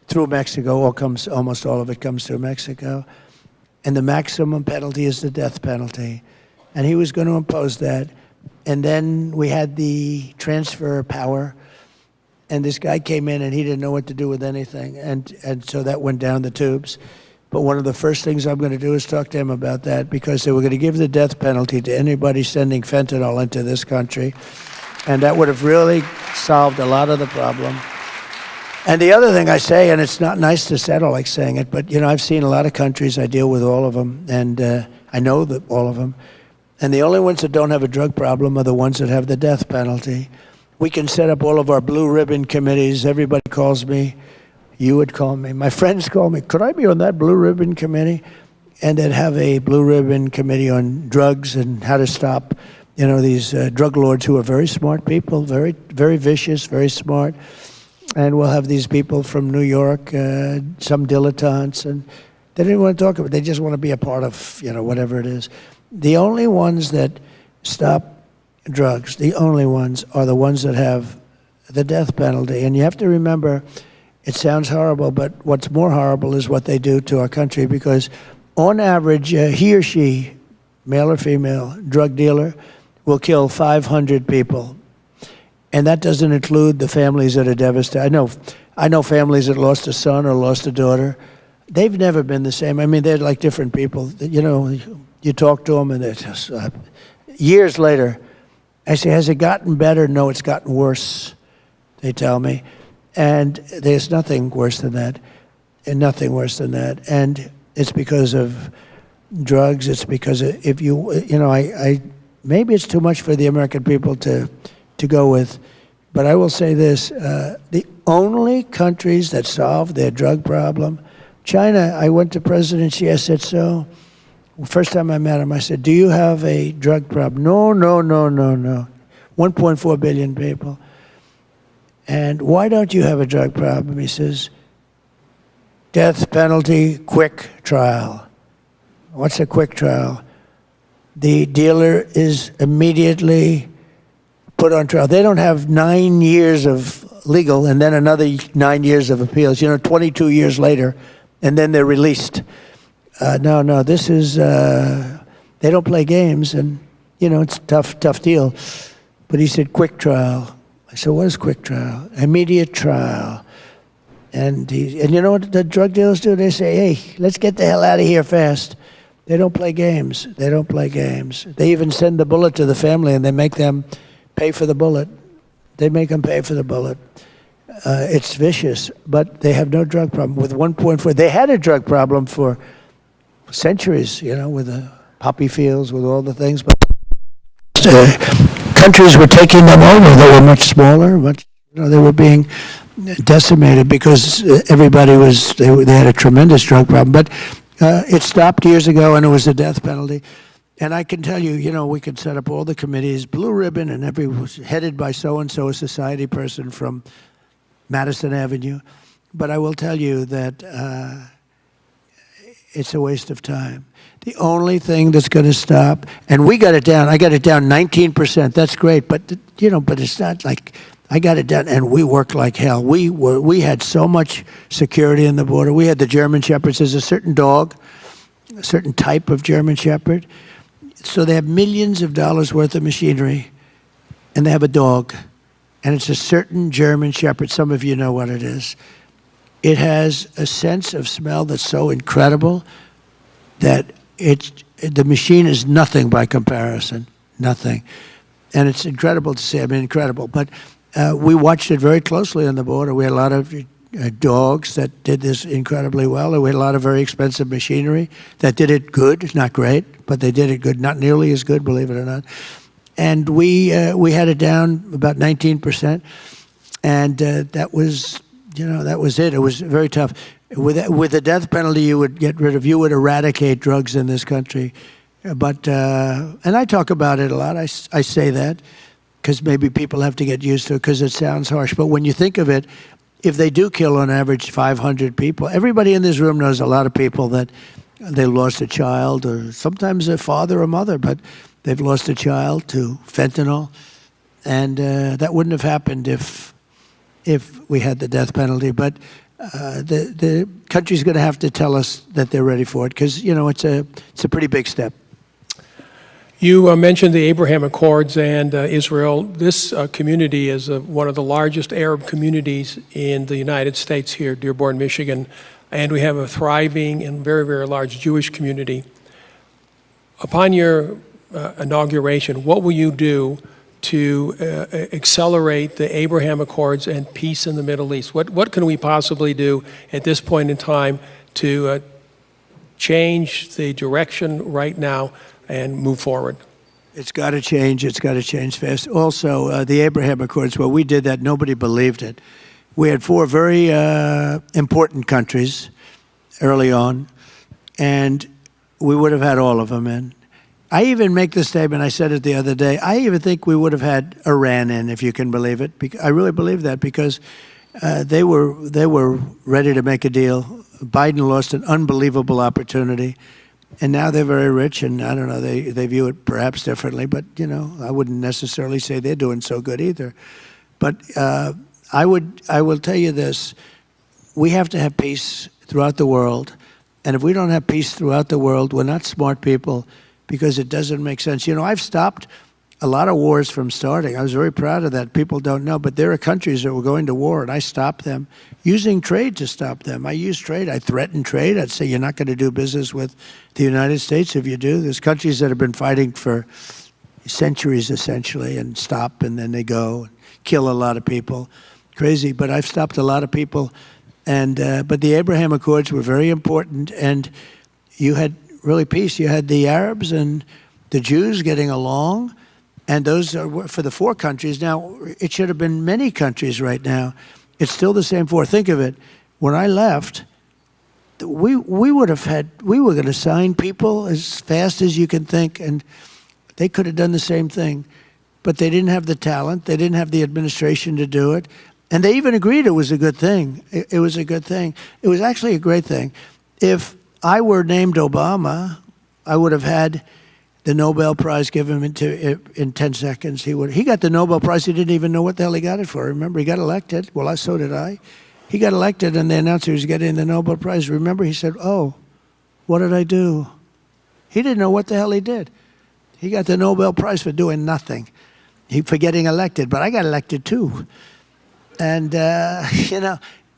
through Mexico, almost all of it comes through Mexico. And the maximum penalty is the death penalty. And he was going to impose that. And then we had the transfer power. And this guy came in and he didn't know what to do with anything. And so that went down the tubes. But one of the first things I'm going to do is talk to him about that, because they were going to give the death penalty to anybody sending fentanyl into this country. And that would have really solved a lot of the problem. And the other thing I say, and it's not nice to settle like saying it, but I've seen a lot of countries, I deal with all of them, and I know that all of them. And the only ones that don't have a drug problem are the ones that have the death penalty. We can set up all of our blue ribbon committees. Everybody calls me. You would call me. My friends call me. Could I be on that blue ribbon committee? And they'd have a blue ribbon committee on drugs and how to stop, these drug lords who are very smart people, very, very vicious, very smart. And we'll have these people from New York, some dilettantes, and they didn't want to talk about it. They just want to be a part of, whatever it is. The only ones that stop drugs, the only ones, are the ones that have the death penalty. And you have to remember, it sounds horrible, but what's more horrible is what they do to our country, because on average, he or she, male or female, drug dealer, will kill 500 people. And that doesn't include the families that are devastated. I know families that lost a son or lost a daughter. They've never been the same. I mean, they're like different people. You talk to them, and they're just, years later, I say, has it gotten better? No, it's gotten worse, they tell me. And there's nothing worse than that, and nothing worse than that. And it's because of drugs. It's because if maybe it's too much for the American people to go with, but I will say this, the only countries that solve their drug problem, China, I went to President Xi, I said, so, first time I met him, I said, do you have a drug problem? No. 1.4 billion people. And why don't you have a drug problem? He says, death penalty, quick trial. What's a quick trial? The dealer is immediately put on trial. They don't have 9 years of legal and then another 9 years of appeals, 22 years later, and then they're released. No, this is, they don't play games, and, it's a tough deal. But he said, quick trial. I said, what is quick trial? Immediate trial. And you know what the drug dealers do? They say, hey, let's get the hell out of here fast. They don't play games. They don't play games. They even send the bullet to the family, and they make them pay for the bullet. They make them pay for the bullet. It's vicious, but they have no drug problem. With 1.4, they had a drug problem for centuries, with the poppy fields, with all the things. But countries were taking them over that were much smaller, they were being decimated because everybody they had a tremendous drug problem. But it stopped years ago, and it was the death penalty. And I can tell you, we could set up all the committees, blue ribbon, and was headed by so-and-so, a society person from Madison Avenue. But I will tell you that it's a waste of time. The only thing that's going to stop, and we got it down. I got it down 19%. That's great, but but it's not like I got it done, and we worked like hell. We had so much security in the border. We had the German Shepherds. There's a certain dog, a certain type of German Shepherd. So they have millions of dollars worth of machinery, and they have a dog, and it's a certain German Shepherd. Some of you know what it is. It has a sense of smell that's so incredible that the machine is nothing by comparison, nothing. And it's incredible to see. I mean, incredible. But we watched it very closely on the border. We had a lot of dogs that did this incredibly well. And we had a lot of very expensive machinery that did it good, not great, but they did it good, not nearly as good, believe it or not. And we had it down about 19%, and that was it. It was very tough. With the death penalty, you would eradicate drugs in this country. But and I talk about it a lot. I say that because maybe people have to get used to it because it sounds harsh. But when you think of it, if they do kill on average 500 people, everybody in this room knows a lot of people that they lost a child, or sometimes a father or mother, but they've lost a child to fentanyl, and that wouldn't have happened if we had the death penalty. But the country's going to have to tell us that they're ready for it, because it's a pretty big step. You mentioned the Abraham Accords and Israel. This community is one of the largest Arab communities in the United States here, Dearborn, Michigan, and we have a thriving and very, very large Jewish community. Upon your inauguration, what will you do to accelerate the Abraham Accords and peace in the Middle East? What can we possibly do at this point in time to change the direction right now and move forward? It's got to change. It's got to change fast. Also, the Abraham Accords, well, we did that. Nobody believed it. We had 4 very important countries early on, and we would have had all of them in. I even make the statement, I said it the other day, I even think we would have had Iran in, if you can believe it. I really believe that, because they were ready to make a deal. Biden lost an unbelievable opportunity, and now they're very rich, and I don't know, they view it perhaps differently, but, I wouldn't necessarily say they're doing so good either. But I will tell you this, we have to have peace throughout the world, and if we don't have peace throughout the world, we're not smart people, because it doesn't make sense. I've stopped a lot of wars from starting. I was very proud of that. People don't know, but there are countries that were going to war, and I stopped them using trade to stop them. I use trade. I threaten trade. I'd say, you're not going to do business with the United States if you do. There's countries that have been fighting for centuries, essentially, and stop, and then they go and kill a lot of people. Crazy, but I've stopped a lot of people. And but the Abraham Accords were very important, and you had really peace. You had the Arabs and the Jews getting along, and those are for the 4 countries. Now, it should have been many countries right now. It's still the same 4. Think of it. When I left, we were going to sign people as fast as you can think, and they could have done the same thing. But they didn't have the talent. They didn't have the administration to do it. And they even agreed it was a good thing. It was a good thing. It was actually a great thing. If I were named Obama, I would have had the Nobel Prize given in 10 seconds. He got the Nobel Prize. He didn't even know what the hell he got it for. Remember, he got elected. Well, so did I. He got elected, and they announced he was getting the Nobel Prize. Remember, he said, "Oh, what did I do? He didn't know what the hell he did. He got the Nobel Prize for doing nothing, for getting elected. But I got elected too. And,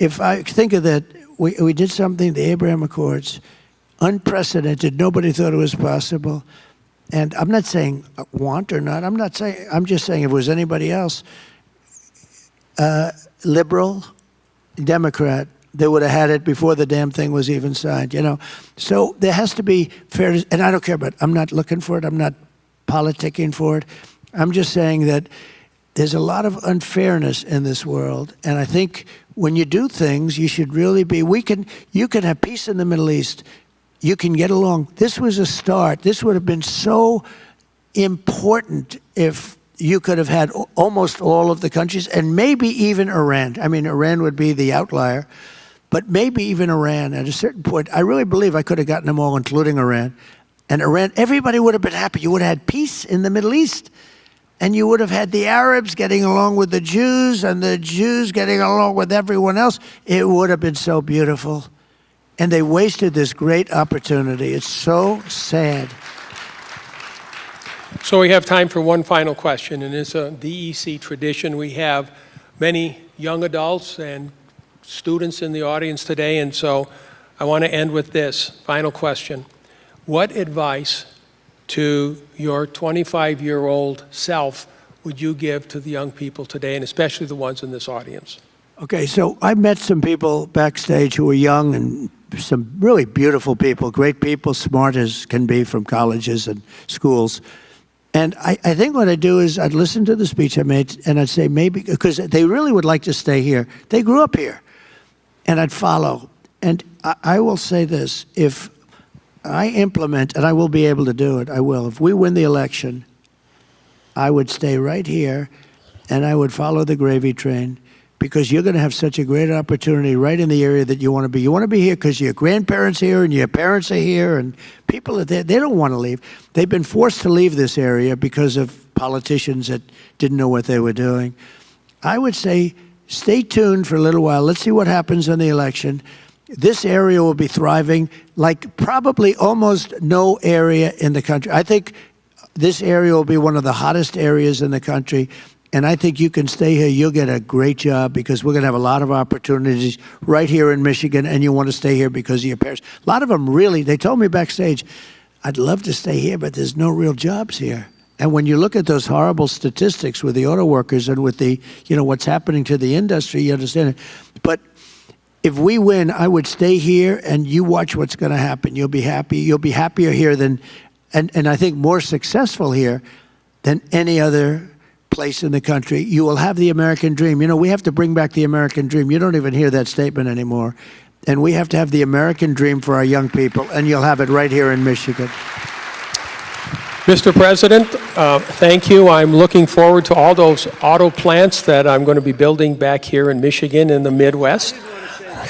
if I think of that, we did something, the Abraham Accords, unprecedented. Nobody thought it was possible. And I'm not saying want or not. I'm just saying if it was anybody else, liberal, Democrat, they would have had it before the damn thing was even signed, So there has to be fairness, and I don't care, but I'm not looking for it. I'm not politicking for it. I'm just saying that there's a lot of unfairness in this world, and I think when you do things, you should really be. You can have peace in the Middle East. You can get along. This was a start. This would have been so important if you could have had almost all of the countries, and maybe even Iran. I mean, Iran would be the outlier, but maybe even Iran at a certain point. I really believe I could have gotten them all, including Iran. And Iran, everybody would have been happy. You would have had peace in the Middle East. And you would have had the Arabs getting along with the Jews and the Jews getting along with everyone else. It would have been so beautiful. And they wasted this great opportunity. It's so sad. So we have time for one final question, and it's a DEC tradition. We have many young adults and students in the audience today, and so I want to end with this final question. What advice to your 25-year-old self would you give to the young people today, and especially the ones in this audience? Okay, so I met some people backstage who were young and some really beautiful people, great people, smart as can be from colleges and schools. And I think what I'd do is I'd listen to the speech I made, and I'd say maybe, because they really would like to stay here. They grew up here. And I'd follow. And I will say this, if I implement, and I will be able to do it, I will. If we win the election, I would stay right here, and I would follow the gravy train, because you're going to have such a great opportunity right in the area that you want to be. You want to be here because your grandparents are here and your parents are here and people are there. They don't want to leave. They've been forced to leave this area because of politicians that didn't know what they were doing. I would say stay tuned for a little while. Let's see what happens in the election. This area will be thriving like probably almost no area in the country. I think this area will be one of the hottest areas in the country. And I think you can stay here. You'll get a great job because we're going to have a lot of opportunities right here in Michigan, and you want to stay here because of your parents. A lot of them really, they told me backstage, I'd love to stay here, but there's no real jobs here. And when you look at those horrible statistics with the auto workers and with the, what's happening to the industry, you understand it. But if we win, I would stay here, and you watch what's going to happen. You'll be happy. You'll be happier here than, and I think more successful here than any other place in the country. You will have the American dream. We have to bring back the American dream. You don't even hear that statement anymore. And we have to have the American dream for our young people, and you'll have it right here in Michigan. Mr. President, thank you. I'm looking forward to all those auto plants that I'm going to be building back here in Michigan in the Midwest.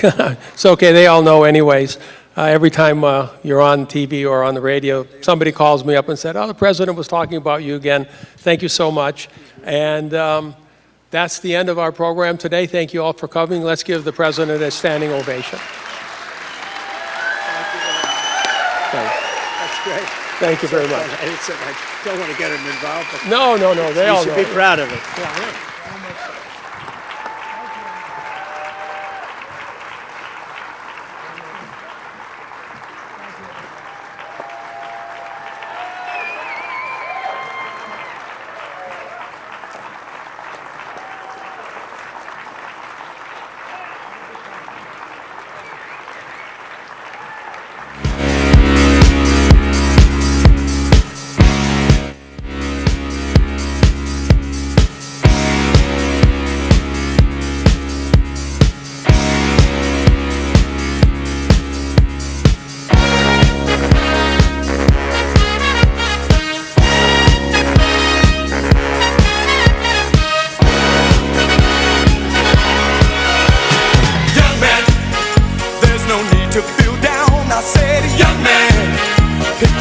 It's okay, they all know anyways. Every time you're on TV or on the radio, somebody calls me up and said, the president was talking about you again. Thank you so much. And that's the end of our program today. Thank you all for coming. Let's give the president a standing ovation. That's great. Thank you very much. I don't want to get him involved. But No, they all know. You should be proud of it. Yeah.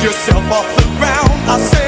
Yourself off the ground, I said.